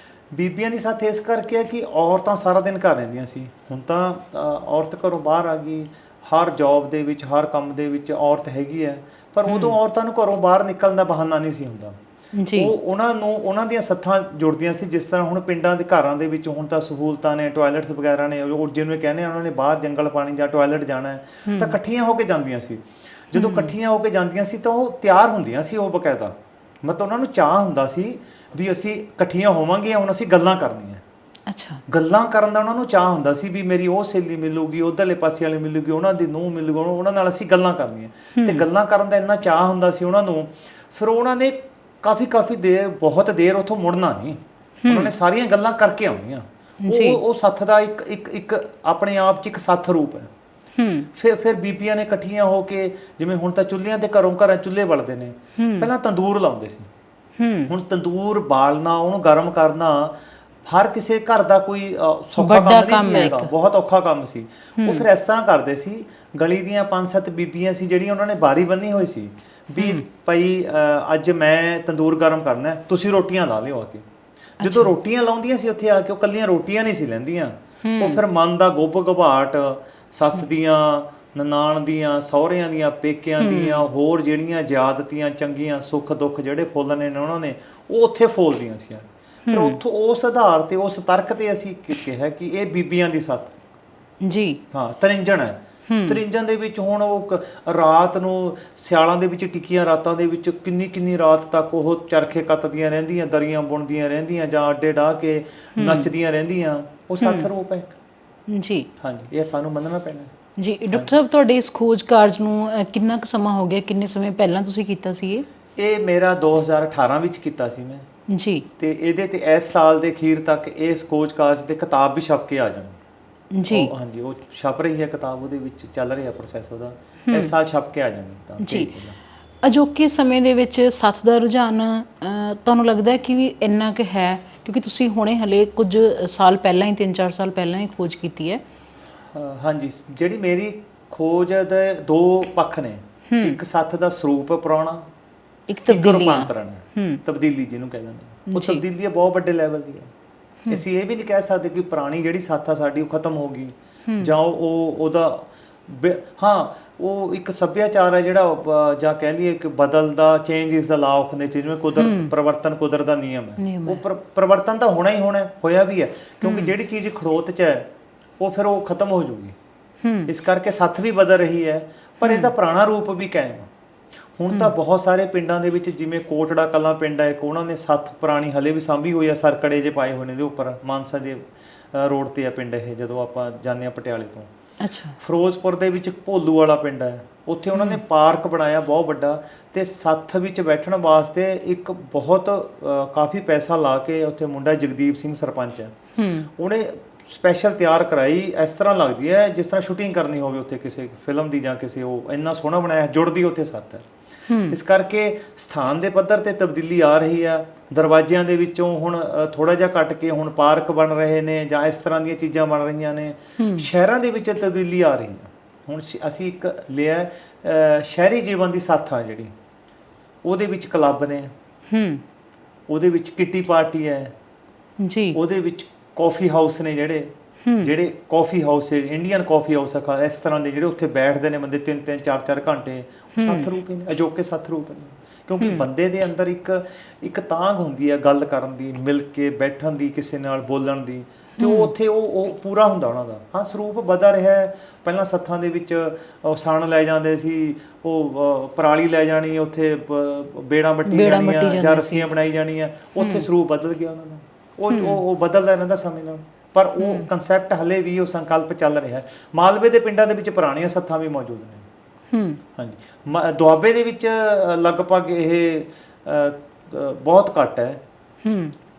ਬੀਬੀਆਂ ਦੀ ਸੱਥ ਇਸ ਕਰਕੇ ਹੈ ਕਿ ਔਰਤਾਂ ਸਾਰਾ ਦਿਨ ਘਰ ਰਹਿੰਦੀਆਂ ਸੀ। ਹੁਣ ਤਾਂ ਔਰਤ ਘਰੋਂ ਬਾਹਰ ਆ ਗਈ, ਹਰ ਜੌਬ ਦੇ ਵਿੱਚ, ਹਰ ਕੰਮ ਦੇ ਵਿੱਚ ਔਰਤ ਹੈਗੀ ਹੈ, ਪਰ ਉਦੋਂ ਔਰਤਾਂ ਨੂੰ ਘਰੋਂ ਬਾਹਰ ਨਿਕਲਣ ਦਾ ਬਹਾਨਾ ਨਹੀਂ ਸੀ ਹੁੰਦਾ। ਜੀ ਉਹ ਉਹਨਾਂ ਦੀਆਂ ਸੱਥਾਂ ਜੁੜਦੀਆਂ ਸੀ। ਜਿਸ ਤਰ੍ਹਾਂ ਹੁਣ ਪਿੰਡਾਂ ਦੇ ਘਰਾਂ ਦੇ ਵਿੱਚ ਹੁਣ ਤਾਂ ਸਹੂਲਤਾਂ ਨੇ, ਟਾਇਲਟਸ ਵਗੈਰਾ ਨੇ, ਉਹ ਜਿਹਨੂੰ ਕਹਿੰਦੇ ਆ ਉਹਨਾਂ ਨੇ ਬਾਹਰ ਜੰਗਲ ਪਾਣੀ ਜਾਂ ਟਾਇਲਟ ਜਾਣਾ ਹੈ ਤਾਂ ਇਕੱਠੀਆਂ ਹੋ ਕੇ ਜਾਂਦੀਆਂ ਸੀ। ਜਦੋਂ ਇਕੱਠੀਆਂ ਹੋ ਕੇ ਜਾਂਦੀਆਂ ਸੀ ਤਾਂ ਉਹ ਤਿਆਰ ਹੁੰਦੀਆਂ ਸੀ, ਉਹ ਬਕਾਇਦਾ, ਮਤਲਬ ਉਹਨਾਂ ਨੂੰ ਚਾਅ ਹੁੰਦਾ ਸੀ ਵੀ ਅਸੀਂ ਇਕੱਠੀਆਂ ਹੋਵਾਂਗੀਆਂ, ਹੁਣ ਅਸੀਂ ਗੱਲਾਂ ਕਰਨੀਆਂ। ਅੱਛਾ। ਗੱਲਾਂ ਕਰਨ ਦਾ ਉਹਨਾਂ ਨੂੰ ਚਾਅ ਹੁੰਦਾ ਸੀ ਵੀ ਮੇਰੀ ਉਹ ਸਹੇਲੀ ਮਿਲੂਗੀ, ਉੱਧਰਲੇ ਪਾਸੇ ਵਾਲੀ ਮਿਲੂਗੀ, ਉਹਨਾਂ ਦੀ ਨੂੰਹ ਮਿਲੂਗੀ, ਉਹਨਾਂ ਨਾਲ ਅਸੀਂ ਗੱਲਾਂ ਕਰਨੀਆਂ। ਤੇ ਗੱਲਾਂ ਕਰਨ ਦਾ ਇੰਨਾ ਚਾਅ ਹੁੰਦਾ ਸੀ ਉਹਨਾਂ ਨੂੰ, ਫਿਰ ਉਹਨਾਂ ਨੇ ਕਾਫੀ ਦੇਰ, ਬਹੁਤ ਦੇਰ ਉੱਥੋਂ ਮੁੜਨਾ ਨਹੀਂ, ਉਹਨਾਂ ਨੇ ਸਾਰੀਆਂ ਗੱਲਾਂ ਕਰਕੇ ਆਉਣੀਆਂ। ਉਹ ਸੱਥ ਦਾ ਇੱਕ ਆਪਣੇ ਆਪ 'ਚ ਇੱਕ ਸੱਥ ਰੂਪ ਹੈ। ਫਿਰ ਬੀਬੀਆਂ ਨੇ ਇਕੱਠੀਆਂ ਹੋ ਕੇ, ਜਿਵੇਂ ਹੁਣ ਤਾਂ ਚੁੱਲ੍ਹਿਆਂ ਤੇ ਘਰਾਂ ਚੁੱਲ੍ਹੇ ਬਲਦੇ ਨੇ, ਪਹਿਲਾਂ ਤੰਦੂਰ ਲਾਉਂਦੇ ਸੀ। ਹੁਣ ਤੰਦੂਰ ਬਾਲਣਾ, ਉਹਨੂੰ ਗਰਮ ਕਰਨਾ ਹਰ ਕਿਸੇ ਘਰ ਦਾ ਕੋਈ ਸੌਖਾ ਕੰਮ ਨਹੀਂ ਸੀ ਹੈਗਾ, ਬਹੁਤ ਔਖਾ ਕੰਮ ਸੀ। ਉਹ ਫਿਰ ਇਸ ਤਰ੍ਹਾਂ ਕਰਦੇ ਸੀ, ਗਲੀ ਦੀਆਂ 5-7 ਬੀਬੀਆਂ ਸੀ ਜਿਹੜੀਆਂ ਉਹਨਾਂ ਨੇ ਬਾਰੀ ਬੰਨੀ ਹੋਈ ਸੀ ਵੀ ਭਾਈ ਅੱਜ ਮੈਂ ਤੰਦੂਰ ਗਰਮ ਕਰਨਾ, ਤੁਸੀਂ ਰੋਟੀਆਂ ਲਾ ਲਿਓ ਆ ਕੇ। ਜਦੋਂ ਰੋਟੀਆਂ ਲਾਉਂਦੀਆਂ ਸੀ ਉੱਥੇ ਆ ਕੇ, ਉਹ ਕੱਲੀਆਂ ਰੋਟੀਆਂ ਨਹੀਂ ਸੀ ਲੈਂਦੀਆਂ, ਉਹ ਫਿਰ ਮਨ ਦਾ ਗੁੱਬ ਘਬਾਟ, ਸੱਸ ਦੀਆਂ, ਨਨਾਣ ਦੀਆਂ, ਸਹੁਰਿਆਂ ਦੀਆਂ, ਪੇਕਿਆਂ ਦੀਆਂ, ਹੋਰ ਜਿਹੜੀਆਂ ਜ਼ਿਆਦਤੀਆਂ, ਚੰਗੀਆਂ, ਸੁੱਖ ਦੁੱਖ ਜਿਹੜੇ ਫੁੱਲਣੇ ਨੇ ਉਹਨਾਂ ਨੇ, ਉਹ ਉੱਥੇ ਫੋਲਦੀਆਂ ਸੀ। ਫਿਰ ਉੱਥੋਂ ਉਸ ਆਧਾਰ ਤੇ, ਉਸ ਤਰਕ ਤੇ ਅਸੀਂ ਕਿਹਾ ਕਿ ਇਹ ਬੀਬੀਆਂ ਦੀ ਸੱਥ ਜੀ, ਹਾਂ ਤਰਿੰਜਣ ਹੈ। ਤਰਿੰਜਣ ਦੇ ਵਿੱਚ ਹੁਣ ਉਹ ਰਾਤ ਨੂੰ, ਸਿਆਲਾਂ ਦੇ ਵਿੱਚ ਟਿੱਕੀਆਂ ਰਾਤਾਂ ਦੇ ਵਿੱਚ ਕਿੰਨੀ ਰਾਤ ਤੱਕ ਉਹ ਚਰਖੇ ਕੱਤਦੀਆਂ ਰਹਿੰਦੀਆਂ, ਦਰੀਆਂ ਬੁਣਦੀਆਂ ਰਹਿੰਦੀਆਂ, ਜਾਂ ਅੱਡੇ ਡਾਹ ਕੇ ਨੱਚਦੀਆਂ ਰਹਿੰਦੀਆਂ। ਉਹ ਸੱਥ ਰੂਪ ਹੈ ਜੀ। ਹਾਂਜੀ, ਇਹ ਸਾਨੂੰ ਮੰਨਣਾ ਪੈਣਾ ਜੀ। ਡਾਕਟਰ ਸਾਹਿਬ, ਤੁਹਾਡੇ ਇਸ ਖੋਜ ਕਾਰਜ ਨੂੰ ਕਿੰਨਾ ਕੁ ਸਮਾਂ ਹੋ ਗਿਆ? ਕਿੰਨੇ ਸਮੇਂ ਪਹਿਲਾਂ ਤੁਸੀਂ ਕੀਤਾ ਸੀ ਇਹ ਮੇਰਾ 2018 ਵਿੱਚ ਕੀਤਾ ਸੀ ਮੈਂ ਜੀ। ਤੇ ਇਹਦੇ ਤੇ ਇਸ ਸਾਲ ਦੇ ਅਖੀਰ ਤੱਕ ਇਸ ਖੋਜ ਕਾਰਜ ਤੇ ਕਿਤਾਬ ਵੀ ਛਪ ਕੇ ਆ ਜਾਣੀ ਜੀ। ਹਾਂਜੀ, ਉਹ ਛਪ ਰਹੀ ਹੈ ਕਿਤਾਬ, ਉਹਦੇ ਵਿੱਚ ਚੱਲ ਰਿਹਾ ਪ੍ਰੋਸੈਸ ਉਹਦਾ, ਇਸ ਸਾਲ ਛਪ ਕੇ ਆ ਜਾਣੀ ਜੀ। ਅਜੋਕੇ ਸਮੇਂ ਦੇ ਵਿੱਚ ਸੱਥ ਦਾ ਰੁਝਾਨ ਤੁਹਾਨੂੰ ਲੱਗਦਾ ਕਿ ਵੀ ਇੰਨਾ ਕੁ ਹੈ? ਕਿਉਂਕਿ ਤੁਸੀਂ ਹੁਣੇ ਹਲੇ ਕੁਝ ਸਾਲ ਪਹਿਲਾਂ ਹੀ, 3-4 ਸਾਲ ਪਹਿਲਾਂ ਹੀ ਖੋਜ ਕੀਤੀ ਹੈ। ਹਾਂਜੀ, ਜਿਹੜੀ ਮੇਰੀ ਖੋਜ ਦੇ ਦੋ ਪੱਖ ਨੇ, ਇੱਕ ਸੱਥ ਦਾ ਸਰੂਪ ਪੁਰਾਣਾ, ਇੱਕ ਰੂਪਾਂਤਰਨ ਹੈ, ਤਬਦੀਲੀ ਜਿਹਨੂੰ ਕਹਿੰਦੇ ਨੇ। ਉਹ ਤਬਦੀਲੀ ਬਹੁਤ ਵੱਡੇ ਲੈਵਲ ਦੀ ਹੈ। ਅਸੀਂ ਇਹ ਵੀ ਨਹੀਂ ਕਹਿ ਸਕਦੇ ਕਿ ਪੁਰਾਣੀ ਜਿਹੜੀ ਸੱਥ ਆ ਸਾਡੀ ਉਹ ਖਤਮ ਹੋ ਗਈ, ਜਾਂ ਉਹਦਾ ਹਾਂ ਉਹ ਇੱਕ ਸੱਭਿਆਚਾਰ ਹੈ ਜਿਹੜਾ, ਜਾਂ ਕਹਿ ਲਈਏ ਕਿ ਬਦਲਦਾ, change is the law of nature, ਜਿਵੇਂ ਪਰਿਵਰਤਨ ਕੁਦਰਤ ਦਾ ਨਿਯਮ ਹੈ। ਉਹ ਪਰਿਵਰਤਨ ਤਾਂ ਹੋਣਾ ਹੀ ਹੋਣਾ, ਹੋਇਆ ਵੀ ਹੈ, ਕਿਉਂਕਿ ਜਿਹੜੀ ਚੀਜ਼ ਖੜੋਤ 'ਚ ਹੈ ਉਹ ਫਿਰ ਉਹ ਖਤਮ ਹੋ ਜੂਗੀ। ਇਸ ਕਰਕੇ ਸੱਥ ਵੀ ਬਦਲ ਰਹੀ ਹੈ, ਪਰ ਇਹਦਾ ਪੁਰਾਣਾ ਰੂਪ ਵੀ ਕਾਇਮ ਹੈ। ਹੁਣ ਤਾਂ ਬਹੁਤ ਸਾਰੇ ਪਿੰਡਾਂ ਦੇ ਵਿੱਚ, ਜਿਵੇਂ ਕੋਟੜਾ ਕਲਾਂ ਪਿੰਡ ਹੈ ਇੱਕ, ਉਹਨਾਂ ਨੇ ਸੱਥ ਪੁਰਾਣੀ ਹਲੇ ਵੀ ਸਾਂਭੀ ਹੋਈ ਆ, ਸਰਕੜੇ ਜੇ ਪਾਏ ਹੋਏ ਨੇ ਦੇ ਉੱਪਰ, ਮਾਨਸਾ ਦੇ ਰੋਡ ਤੇ ਆ ਪਿੰਡ ਇਹ, ਜਦੋਂ ਆਪਾਂ ਜਾਂਦੇ ਹਾਂ ਪਟਿਆਲੇ ਤੋਂ। ਅੱਛਾ। ਫਿਰੋਜ਼ਪੁਰ ਦੇ ਵਿੱਚ ਭੋਲੂ ਵਾਲਾ ਪਿੰਡ ਹੈ, ਉੱਥੇ ਉਹਨਾਂ ਨੇ ਪਾਰਕ ਬਣਾਇਆ ਬਹੁਤ ਵੱਡਾ, ਤੇ ਸੱਥ ਵਿੱਚ ਬੈਠਣ ਵਾਸਤੇ ਇੱਕ ਬਹੁਤ ਕਾਫੀ ਪੈਸਾ ਲਾ ਕੇ, ਉੱਥੇ ਮੁੰਡਾ ਜਗਦੀਪ ਸਿੰਘ ਸਰਪੰਚ ਹੈ, ਉਹਨੇ ਸਪੈਸ਼ਲ ਤਿਆਰ ਕਰਾਈ। ਇਸ ਤਰ੍ਹਾਂ ਲੱਗਦੀ ਹੈ ਜਿਸ ਤਰ੍ਹਾਂ ਸ਼ੂਟਿੰਗ ਕਰਨੀ ਹੋਵੇ ਉੱਥੇ ਕਿਸੇ ਫਿਲਮ ਦੀ ਜਾਂ ਕਿਸੇ, ਉਹ ਇੰਨਾ ਸੋਹਣਾ ਬਣਾਇਆ, ਜੁੜਦੀ ਉੱਥੇ ਸੱਥ ਹੈ। ਇਸ ਕਰਕੇ ਸਥਾਨ ਦੇ ਪੱਧਰ ਤੇ ਤਬਦੀਲੀ ਆ ਰਹੀ ਆ। ਦਰਵਾਜ਼ਿਆਂ ਦੇ ਵਿੱਚੋਂ ਹੁਣ ਥੋੜਾ ਜਿਹਾ ਕੱਟ ਕੇ ਹੁਣ ਪਾਰਕ ਬਣ ਰਹੇ ਨੇ, ਜਾਂ ਇਸ ਤਰ੍ਹਾਂ ਦੀਆਂ ਚੀਜ਼ਾਂ ਬਣ ਰਹੀਆਂ ਨੇ। ਸ਼ਹਿਰਾਂ ਦੇ ਵਿੱਚ ਤਬਦੀਲੀ ਆ ਰਹੀ ਹੈ। ਹੁਣ ਅਸੀਂ ਇੱਕ ਲਿਆ ਸ਼ਹਿਰੀ ਜੀਵਨ ਦੀ ਸੱਥ ਆ ਜਿਹੜੀ, ਉਹਦੇ ਵਿੱਚ ਕਲੱਬ ਨੇ, ਉਹਦੇ ਵਿੱਚ ਕਿੱਟੀ ਪਾਰਟੀ ਹੈ ਜੀ, ਉਹਦੇ ਵਿੱਚ ਕਾਫੀ ਹਾਊਸ ਨੇ, ਜਿਹੜੇ ਕਾਫੀ ਹਾਊਸ, ਇੰਡੀਅਨ ਕਾਫੀ ਹਾਊਸ ਆ ਇਸ ਤਰ੍ਹਾਂ ਦੇ, ਜਿਹੜੇ ਉੱਥੇ ਬੈਠਦੇ ਨੇ ਬੰਦੇ 3-3 4-4 ਘੰਟੇ। ਸੱਥ ਰੂਪ ਨੇ, ਅਜੋਕੇ ਸੱਥ ਰੂਪ ਨੇ, ਕਿਉਂਕਿ ਬੰਦੇ ਦੇ ਅੰਦਰ ਇੱਕ ਤਾਂਘ ਹੁੰਦੀ ਹੈ ਗੱਲ ਕਰਨ ਦੀ, ਮਿਲ ਕੇ ਬੈਠਣ ਦੀ, ਕਿਸੇ ਨਾਲ ਬੋਲਣ ਦੀ, ਤੇ ਉਹ ਉੱਥੇ ਉਹ ਪੂਰਾ ਹੁੰਦਾ ਉਹਨਾਂ ਦਾ। ਹਾਂ, ਸਰੂਪ ਬਦਲ ਰਿਹਾ। ਪਹਿਲਾਂ ਸੱਥਾਂ ਦੇ ਵਿੱਚ ਸਣ ਲੈ ਜਾਂਦੇ ਸੀ, ਉਹ ਪਰਾਲੀ ਲੈ ਜਾਣੀ, ਉੱਥੇ ਬੇੜਾਂ ਵੱਟੀ ਜਾਣੀਆਂ ਜਾਂ ਰੱਸੀਆਂ ਬਣਾਈ ਜਾਣੀਆਂ, ਉੱਥੇ ਸਰੂਪ ਬਦਲ ਗਿਆ ਉਹਨਾਂ ਦਾ। ਉਹ ਬਦਲਦਾ ਰਹਿੰਦਾ ਸਮੇਂ ਨਾਲ, ਪਰ ਉਹ ਕਨਸੈਪਟ ਹਲੇ ਵੀ, ਉਹ ਸੰਕਲਪ ਚੱਲ ਰਿਹਾ। ਮਾਲਵੇ ਦੇ ਪਿੰਡਾਂ ਦੇ ਵਿੱਚ ਪੁਰਾਣੀਆਂ ਸੱਥਾਂ ਵੀ ਮੌਜੂਦ ਨੇ। ਹਾਂਜੀ, ਦੁਆਬੇ ਦੇ ਵਿੱਚ ਲਗਭਗ ਇਹ ਬਹੁਤ ਘੱਟ ਹੈ,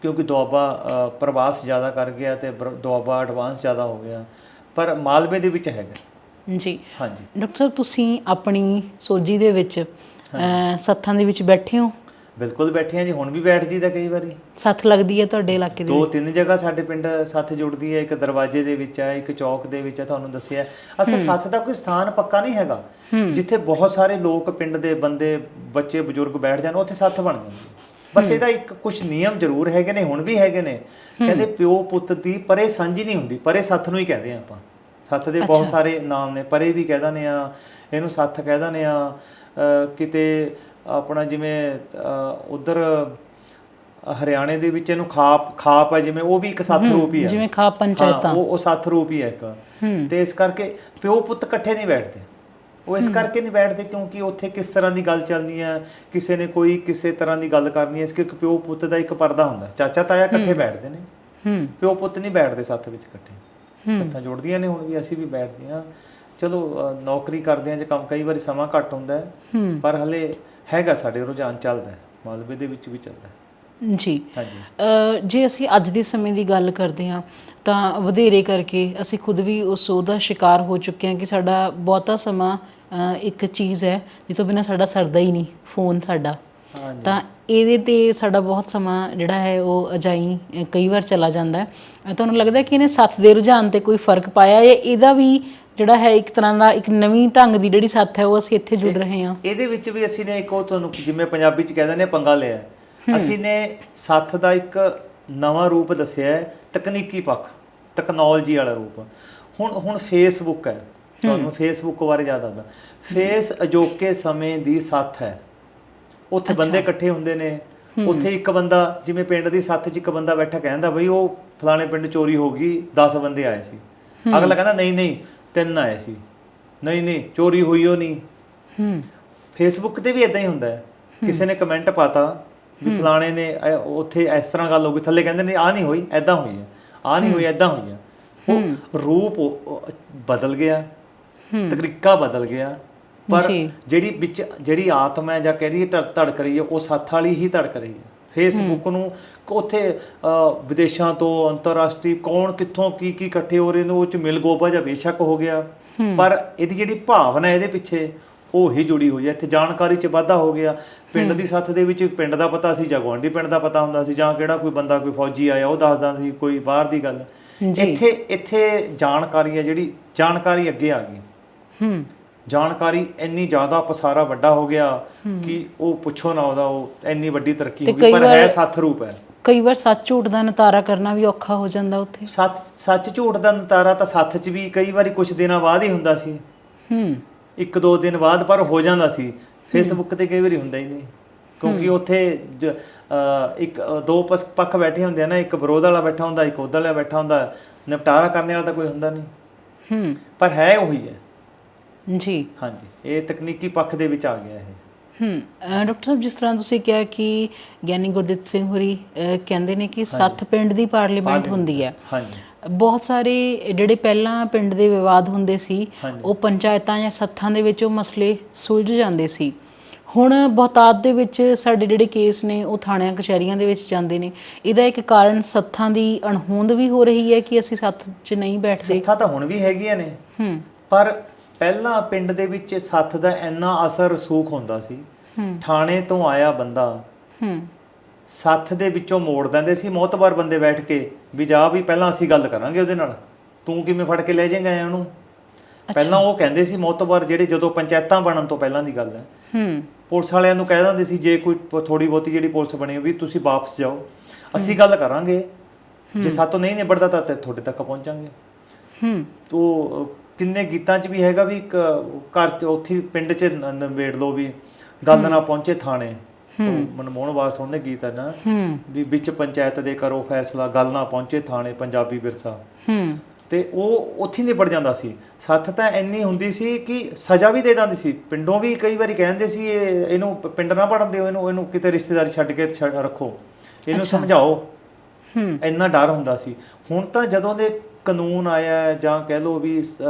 ਕਿਉਂਕਿ ਦੁਆਬਾ ਪ੍ਰਵਾਸ ਜ਼ਿਆਦਾ ਕਰ ਗਿਆ ਤੇ ਦੁਆਬਾ ਐਡਵਾਂਸ ਜ਼ਿਆਦਾ ਹੋ ਗਿਆ, ਪਰ ਮਾਲਵੇ ਦੇ ਵਿੱਚ ਹੈਗਾ ਜੀ। ਹਾਂਜੀ ਡਾਕਟਰ ਸਾਹਿਬ, ਤੁਸੀਂ ਆਪਣੀ ਸੋਝੀ ਦੇ ਵਿੱਚ ਸੱਥਾਂ ਦੇ ਵਿੱਚ ਬੈਠੇ ਹੋ? ਬਿਲਕੁਲ ਬੈਠੇ ਹਾਂ ਜੀ, ਹੁਣ ਵੀ ਬੈਠ ਜੀਦਾ ਕਈ ਵਾਰੀ। ਸੱਥ ਲੱਗਦੀ ਹੈ ਤੁਹਾਡੇ ਇਲਾਕੇ ਦੇ ਵਿੱਚ? 2-3 ਜਗ੍ਹਾ ਸਾਡੇ ਪਿੰਡ ਸੱਥ ਜੁੜਦੀ ਹੈ, ਇੱਕ ਦਰਵਾਜ਼ੇ ਦੇ ਵਿੱਚ ਹੈ, ਇੱਕ ਚੌਕ ਦੇ ਵਿੱਚ ਹੈ, ਤੁਹਾਨੂੰ ਦੱਸਿਆ। ਅਸਲ ਸੱਥ ਦਾ ਕੋਈ ਸਥਾਨ ਪੱਕਾ ਨਹੀਂ ਹੈਗਾ, ਜਿੱਥੇ ਬਹੁਤ ਸਾਰੇ ਲੋਕ, ਪਿੰਡ ਦੇ ਬੰਦੇ, ਬੱਚੇ, ਬਜ਼ੁਰਗ ਬੈਠ ਜਾਣ, ਉੱਥੇ ਸੱਥ ਬਣ ਜਾਂਦੀ। ਬਸ ਇਹਦਾ ਇੱਕ ਕੁਝ ਨਿਯਮ ਜ਼ਰੂਰ ਹੈਗੇ ਨੇ, ਹੁਣ ਵੀ ਹੈਗੇ ਨੇ। ਕਹਿੰਦੇ ਪਿਓ ਪੁੱਤ ਦੀ ਪਰੇ ਸਾਂਝੀ ਨਹੀਂ ਹੁੰਦੀ, ਪਰੇ ਸੱਥ ਨੂੰ ਹੀ ਕਹਿੰਦੇ ਆ ਆਪਾਂ। ਸੱਥ ਦੇ ਬਹੁਤ ਸਾਰੇ ਨਾਮ ਨੇ, ਪਰੇ ਵੀ ਕਹਿ ਦਿੰਦੇ ਆ ਇਹਨੂੰ, ਸੱਥ ਕਹਿ ਦਿੰਦੇ ਆ। ਕਿਤੇ ਆਪਣਾ ਜਿਵੇਂ ਉਧਰ ਹਰਿਆਣੇ ਦੇ ਵਿੱਚ ਇਹਨੂੰ ਖਾਪ ਹੈ ਜਿਵੇਂ, ਉਹ ਵੀ ਇੱਕ ਸੱਥ ਰੂਪ ਹੀ ਹੈ, ਜਿਵੇਂ ਖਾਪ ਪੰਚਾਇਤਾਂ, ਉਹ ਸੱਥ ਰੂਪ ਹੀ ਹੈ ਇੱਕ। ਤੇ ਇਸ ਕਰਕੇ ਪਿਓ ਪੁੱਤ ਇਕੱਠੇ ਨਹੀਂ ਬੈਠਦੇ। ਉਹ ਇਸ ਕਰਕੇ ਨਹੀਂ ਬੈਠਦੇ ਕਿਉਂਕਿ ਉੱਥੇ ਕਿਸ ਤਰ੍ਹਾਂ ਦੀ ਗੱਲ ਚੱਲਣੀ ਹੈ, ਕਿਸੇ ਨੇ ਕੋਈ ਕਿਸੇ ਤਰ੍ਹਾਂ ਦੀ ਗੱਲ ਕਰਨੀ ਹੈ। ਇਸ ਕਰਕੇ ਪਿਓ ਪੁੱਤ ਦਾ ਇੱਕ ਪਰਦਾ ਹੁੰਦਾ, ਚਾਚਾ ਤਾਇਆ ਇਕੱਠੇ ਬੈਠਦੇ ਨੇ, ਪਿਓ ਪੁੱਤ ਨਹੀਂ ਬੈਠਦੇ ਸੱਥ ਵਿੱਚ ਇਕੱਠੇ। ਸੱਥਾਂ ਜੁੜਦੀਆਂ ਨੇ, ਹੁਣ ਵੀ ਅਸੀਂ ਵੀ ਬੈਠਦੇ ਹਾਂ। ਚਲੋ ਨੌਕਰੀ ਕਰਦੇ ਹਾਂ ਜਾਂ ਕੰਮ, ਕਈ ਵਾਰੀ ਸਮਾਂ ਘੱਟ ਹੁੰਦਾ ਹੈ, ਪਰ ਹਲੇ ਹੈਗਾ ਸਾਡੇ ਰੁਝਾਨ ਚੱਲਦਾ, ਮਾਲਵੇ ਦੇ ਵਿੱਚ ਵੀ ਚੱਲਦਾ। ਜੀ, ਜੇ ਅਸੀਂ ਅੱਜ ਦੇ ਸਮੇਂ ਦੀ ਗੱਲ ਕਰਦੇ ਹਾਂ ਤਾਂ ਵਧੇਰੇ ਕਰਕੇ ਅਸੀਂ ਖੁਦ ਵੀ ਉਸ ਉਹਦਾ ਸ਼ਿਕਾਰ ਹੋ ਚੁੱਕੇ ਹਾਂ ਕਿ ਸਾਡਾ ਬਹੁਤਾ ਸਮਾਂ ਇੱਕ ਚੀਜ਼ ਹੈ ਜਿਸ ਤੋਂ ਬਿਨਾਂ ਸਾਡਾ ਸਰਦਾ ਹੀ ਨਹੀਂ, ਫੋਨ ਸਾਡਾ। ਤਾਂ ਇਹਦੇ 'ਤੇ ਸਾਡਾ ਬਹੁਤ ਸਮਾਂ ਜਿਹੜਾ ਹੈ ਉਹ ਅਜਾਈ ਕਈ ਵਾਰ ਚਲਾ ਜਾਂਦਾ ਹੈ। ਤੁਹਾਨੂੰ ਲੱਗਦਾ ਕਿ ਇਹਨੇ ਸੱਥ ਦੇ ਰੁਝਾਨ 'ਤੇ ਕੋਈ ਫਰਕ ਪਾਇਆ, ਜਾਂ ਇਹਦਾ ਵੀ ਜਿਹੜਾ ਹੈ ਇੱਕ ਤਰ੍ਹਾਂ ਦਾ ਇੱਕ ਨਵੀਂ ਢੰਗ ਦੀ ਜਿਹੜੀ ਸੱਥ ਹੈ ਉਹ ਅਸੀਂ ਇੱਥੇ ਜੁੜ ਰਹੇ ਹਾਂ? ਇਹਦੇ ਵਿੱਚ ਵੀ ਅਸੀਂ ਨੇ ਇੱਕ ਉਹ ਤੁਹਾਨੂੰ ਜਿਵੇਂ ਪੰਜਾਬੀ 'ਚ ਕਹਿੰਦੇ ਨੇ ਪੰਗਾ ਲਿਆ, ਅਸੀਂ ਨੇ ਸੱਥ ਦਾ ਇੱਕ ਨਵਾਂ ਰੂਪ ਦੱਸਿਆ ਹੈ, ਤਕਨੀਕੀ ਪੱਖ, ਟੈਕਨੋਲੋਜੀ ਵਾਲਾ ਰੂਪ। ਹੁਣ ਫੇਸਬੁੱਕ ਹੈ, ਤੁਹਾਨੂੰ ਫੇਸਬੁੱਕ ਬਾਰੇ ਜ਼ਿਆਦਾ ਦੱਸਦਾ। ਫੇਸ ਅਜੋਕੇ ਸਮੇਂ ਦੀ ਸੱਥ ਹੈ, ਉੱਥੇ ਬੰਦੇ ਇਕੱਠੇ ਹੁੰਦੇ ਨੇ। ਉੱਥੇ ਇੱਕ ਬੰਦਾ, ਜਿਵੇਂ ਪਿੰਡ ਦੀ ਸੱਥ 'ਚ ਇੱਕ ਬੰਦਾ ਬੈਠਾ ਕਹਿੰਦਾ ਬਈ ਉਹ ਫਲਾਣੇ ਪਿੰਡ ਚੋਰੀ ਹੋ ਗਈ, 10 ਬੰਦੇ ਆਏ ਸੀ। ਅਗਲਾ ਕਹਿੰਦਾ ਨਹੀਂ 3 ਆਏ ਸੀ, ਨਹੀਂ ਚੋਰੀ ਹੋਈ ਉਹ ਨਹੀਂ। ਫੇਸਬੁੱਕ ਤੇ ਵੀ ਇਦਾਂ ਹੀ ਹੁੰਦਾ ਹੈ, ਕਿਸੇ ਨੇ ਕਮੈਂਟ ਪਾਤਾ ਵੀ ਫਲਾਣੇ ਨੇ ਉੱਥੇ ਇਸ ਤਰ੍ਹਾਂ ਗੱਲ ਹੋ ਗਈ, ਥੱਲੇ ਕਹਿੰਦੇ ਨੇ ਆਹ ਨਹੀਂ ਹੋਈ ਐਦਾਂ ਹੋਈ ਹੈ, ਆਹ ਨਹੀਂ ਹੋਈ ਐਦਾਂ ਹੋਈ ਹੈ। ਉਹ ਰੂਪ ਬਦਲ ਗਿਆ, ਤਰੀਕਾ ਬਦਲ ਗਿਆ, ਪਰ ਜਿਹੜੀ ਆਤਮਾ ਹੈ ਜਾਂ ਕਹਿ ਧੜਕ ਰਹੀ ਹੈ, ਉਹ ਸੱਥ ਵਾਲੀ ਹੀ ਧੜਕ ਰਹੀ ਹੈ। ਫੇਸਬੁੱਕ ਨੂੰ ਉੱਥੇ ਵਿਦੇਸ਼ਾਂ ਤੋਂ ਅੰਤਰਰਾਸ਼ਟਰੀ ਕੌਣ ਕਿੱਥੋਂ ਕੀ ਇਕੱਠੇ ਹੋ ਰਹੇ ਨੇ, ਉਹ 'ਚ ਮਿਲਗੋਬਾ ਜਾਂ ਬੇਸ਼ੱਕ ਹੋ ਗਿਆ, ਪਰ ਇਹਦੀ ਜਿਹੜੀ ਭਾਵਨਾ ਇਹਦੇ ਪਿੱਛੇ ਉਹ ਹੀ ਜੁੜੀ ਹੋਈ ਹੈ। ਇੱਥੇ ਜਾਣਕਾਰੀ 'ਚ ਵਾਧਾ ਹੋ ਗਿਆ। ਪਿੰਡ ਦੀ ਸੱਥ ਦੇ ਵਿੱਚ ਪਿੰਡ ਦਾ ਪਤਾ ਸੀ ਜਾਂ ਗੁਆਂਢੀ ਪਿੰਡ ਦਾ ਪਤਾ ਹੁੰਦਾ ਸੀ, ਜਾਂ ਕਿਹੜਾ ਕੋਈ ਬੰਦਾ ਕੋਈ ਫੌਜੀ ਆਇਆ ਉਹ ਦੱਸਦਾ ਸੀ, ਕੋਈ ਬਾਹਰ ਦੀ ਗੱਲ। ਇੱਥੇ ਜਾਣਕਾਰੀ ਹੈ, ਜਿਹੜੀ ਜਾਣਕਾਰੀ ਅੱਗੇ ਆ ਗਈ। ਜਾਣਕਾਰੀ ਇੰਨੀ ਜ਼ਿਆਦਾ ਪਸਾਰਾ ਵੱਡਾ ਹੋ ਗਿਆ ਕਿ ਉਹ ਪੁੱਛੋ ਨਾ, ਉਹਦਾ ਉਹ ਇੰਨੀ ਵੱਡੀ ਤਰੱਕੀ ਹੋ ਗਈ, ਪਰ ਹੈ ਸੱਥ ਰੂਪ ਹੈ। ਕਈ ਵਾਰ ਸੱਚ ਝੂਠ ਦਾ ਨਿਤਾਰਾ ਕਰਨਾ ਵੀ ਔਖਾ ਹੋ ਜਾਂਦਾ ਉੱਥੇ। ਸੱਚ ਝੂਠ ਦਾ ਨਿਤਾਰਾ ਤਾਂ ਸੱਥ 'ਚ ਵੀ ਕਈ ਵਾਰੀ ਕੁਝ ਦਿਨਾਂ ਬਾਅਦ ਹੀ ਹੁੰਦਾ ਸੀ, 1-2 ਦਿਨ ਬਾਅਦ, ਪਰ ਹੋ ਜਾਂਦਾ ਸੀ। ਫੇਸਬੁੱਕ ਤੇ ਕਈ ਵਾਰੀ ਹੁੰਦਾ ਹੀ ਨਹੀਂ, ਕਿਉਂਕਿ ਉੱਥੇ ਦੋ ਪੱਖ ਬੈਠੇ ਹੁੰਦੇ ਆ ਨਾ, ਇੱਕ ਵਿਰੋਧ ਵਾਲਾ ਬੈਠਾ ਹੁੰਦਾ, ਇੱਕ ਉਹਦਾ ਵਾਲਾ ਬੈਠਾ ਹੁੰਦਾ, ਨਿਪਟਾਰਾ ਕਰਨ ਵਾਲਾ ਤਾਂ ਕੋਈ ਹੁੰਦਾ ਨਹੀਂ, ਪਰ ਹੈ ਉਹੀ ਹੈ। ਜੀ, ਹਾਂਜੀ, ਇਹ ਤਕਨੀਕੀ ਪੱਖ ਦੇ ਵਿੱਚ ਆ ਗਿਆ ਇਹ। ਡਾਕਟਰ ਸਾਹਿਬ, ਜਿਸ ਤਰ੍ਹਾਂ ਤੁਸੀਂ ਕਿਹਾ ਕਿ ਗਿਆਨੀ ਗੁਰਦਿੱਤ ਸਿੰਘ ਹੋਰੀ ਕਹਿੰਦੇ ਨੇ ਕਿ ਸੱਥ ਪਿੰਡ ਦੀ ਪਾਰਲੀਮੈਂਟ ਹੁੰਦੀ ਹੈ। ਬਹੁਤ ਸਾਰੇ ਜਿਹੜੇ ਪਹਿਲਾਂ ਪਿੰਡ ਦੇ ਵਿਵਾਦ ਹੁੰਦੇ ਸੀ, ਉਹ ਪੰਚਾਇਤਾਂ ਜਾਂ ਸੱਥਾਂ ਦੇ ਵਿੱਚ ਉਹ ਮਸਲੇ ਸੁਲਝ ਜਾਂਦੇ ਸੀ। ਹੁਣ ਬਹੁਤਾਤ ਦੇ ਵਿੱਚ ਸਾਡੇ ਜਿਹੜੇ ਕੇਸ ਨੇ ਉਹ ਥਾਣਿਆਂ ਕਚਹਿਰੀਆਂ ਦੇ ਵਿੱਚ ਜਾਂਦੇ ਨੇ। ਇਹਦਾ ਇੱਕ ਕਾਰਨ ਸੱਥਾਂ ਦੀ ਅਣਹੋਂਦ ਵੀ ਹੋ ਰਹੀ ਹੈ ਕਿ ਅਸੀਂ ਸੱਥ 'ਚ ਨਹੀਂ ਬੈਠਦੇ। ਸੱਥਾਂ ਤਾਂ ਹੁਣ ਵੀ ਹੈਗੀਆਂ ਨੇ, ਪਰ ਪਹਿਲਾਂ ਪਿੰਡ ਦੇ ਵਿੱਚ ਸੱਥ ਦਾ ਇੰਨਾ ਅਸਰ ਰਸੂਖ ਹੁੰਦਾ ਸੀ। ਥਾਣੇ ਤੋਂ ਆਇਆ ਬੰਦਾ ਸੱਥ ਦੇ ਵਿੱਚੋਂ ਮੋੜ ਦਿੰਦੇ ਸੀ, ਮੋਤਬਰ ਬੰਦੇ ਬੈਠ ਕੇ ਵੀ ਜਾ ਵੀ ਪਹਿਲਾਂ ਅਸੀਂ ਗੱਲ ਕਰਾਂਗੇ ਉਹਦੇ ਨਾਲ, ਤੂੰ ਕਿਵੇਂ ਫੜ ਕੇ ਲੈ ਜਾਏਗਾ ਉਹਨੂੰ। ਪਹਿਲਾਂ ਉਹ ਕਹਿੰਦੇ ਸੀ ਮੋਤਬਰ ਜਿਹੜੇ, ਜਦੋਂ ਪੰਚਾਇਤਾਂ ਬਣਨ ਤੋਂ ਪਹਿਲਾਂ ਦੀ ਗੱਲ ਹੈ, ਪੁਲਿਸ ਵਾਲਿਆਂ ਨੂੰ ਕਹਿ ਦਿੰਦੇ ਸੀ ਜੇ ਕੋਈ ਥੋੜੀ ਬਹੁਤੀ ਜਿਹੜੀ ਪੁਲਿਸ ਬਣੀ ਵੀ ਤੁਸੀਂ ਵਾਪਸ ਜਾਓ, ਅਸੀਂ ਗੱਲ ਕਰਾਂਗੇ, ਜੇ ਸਾਤੋਂ ਨਹੀਂ ਨਿਬੜਦਾ ਤਾਂ ਤੁਹਾਡੇ ਤੱਕ ਪਹੁੰਚਾਂਗੇ। ਤੋ ਕਿੰਨੇ ਗੀਤਾਂ 'ਚ ਵੀ ਹੈਗਾ ਵੀ ਇੱਕ ਘਰ 'ਚ ਉੱਥੇ ਪਿੰਡ 'ਚ ਨਿਬੇੜ ਲਓ, ਵੀ ਗੱਲ ਨਾ ਪਹੁੰਚੇ ਥਾਣੇ। ਮਨਮੋਹਨ ਵਾਸਤੇ ਦੇ ਗੀਤ ਹੈ ਨਾ, ਵੀ ਵਿੱਚ ਪੰਚਾਇਤ ਦੇ ਕਰੋ ਫੈਸਲਾ, ਗੱਲ ਨਾ ਪਹੁੰਚੇ ਥਾਣੇ, ਪੰਜਾਬੀ ਵਿਰਸਾ। ਤੇ ਉਹ ਉੱਥੇ ਨਿਬੜ ਜਾਂਦਾ ਸੀ। ਸੱਥ ਤਾਂ ਇੰਨੀ ਹੁੰਦੀ ਸੀ ਕਿ ਸਜ਼ਾ ਵੀ ਦੇ ਦਿੰਦੀ ਸੀ, ਪਿੰਡੋਂ ਵੀ ਕਈ ਵਾਰੀ ਕਹਿੰਦੇ ਸੀ ਇਹਨੂੰ ਪਿੰਡ ਨਾ ਬਣਨ ਦਿਓ, ਇਹਨੂੰ ਕਿਤੇ ਰਿਸ਼ਤੇਦਾਰੀ ਛੱਡ ਕੇ ਰੱਖੋ, ਇਹਨੂੰ ਸਮਝਾਓ, ਇੰਨਾ ਡਰ ਹੁੰਦਾ ਸੀ। ਹੁਣ ਤਾਂ ਜਦੋਂ ਦੇ ਕਾਨੂੰਨ ਆਇਆ ਜਾਂ ਕਹਿ ਲਓ ਵੀ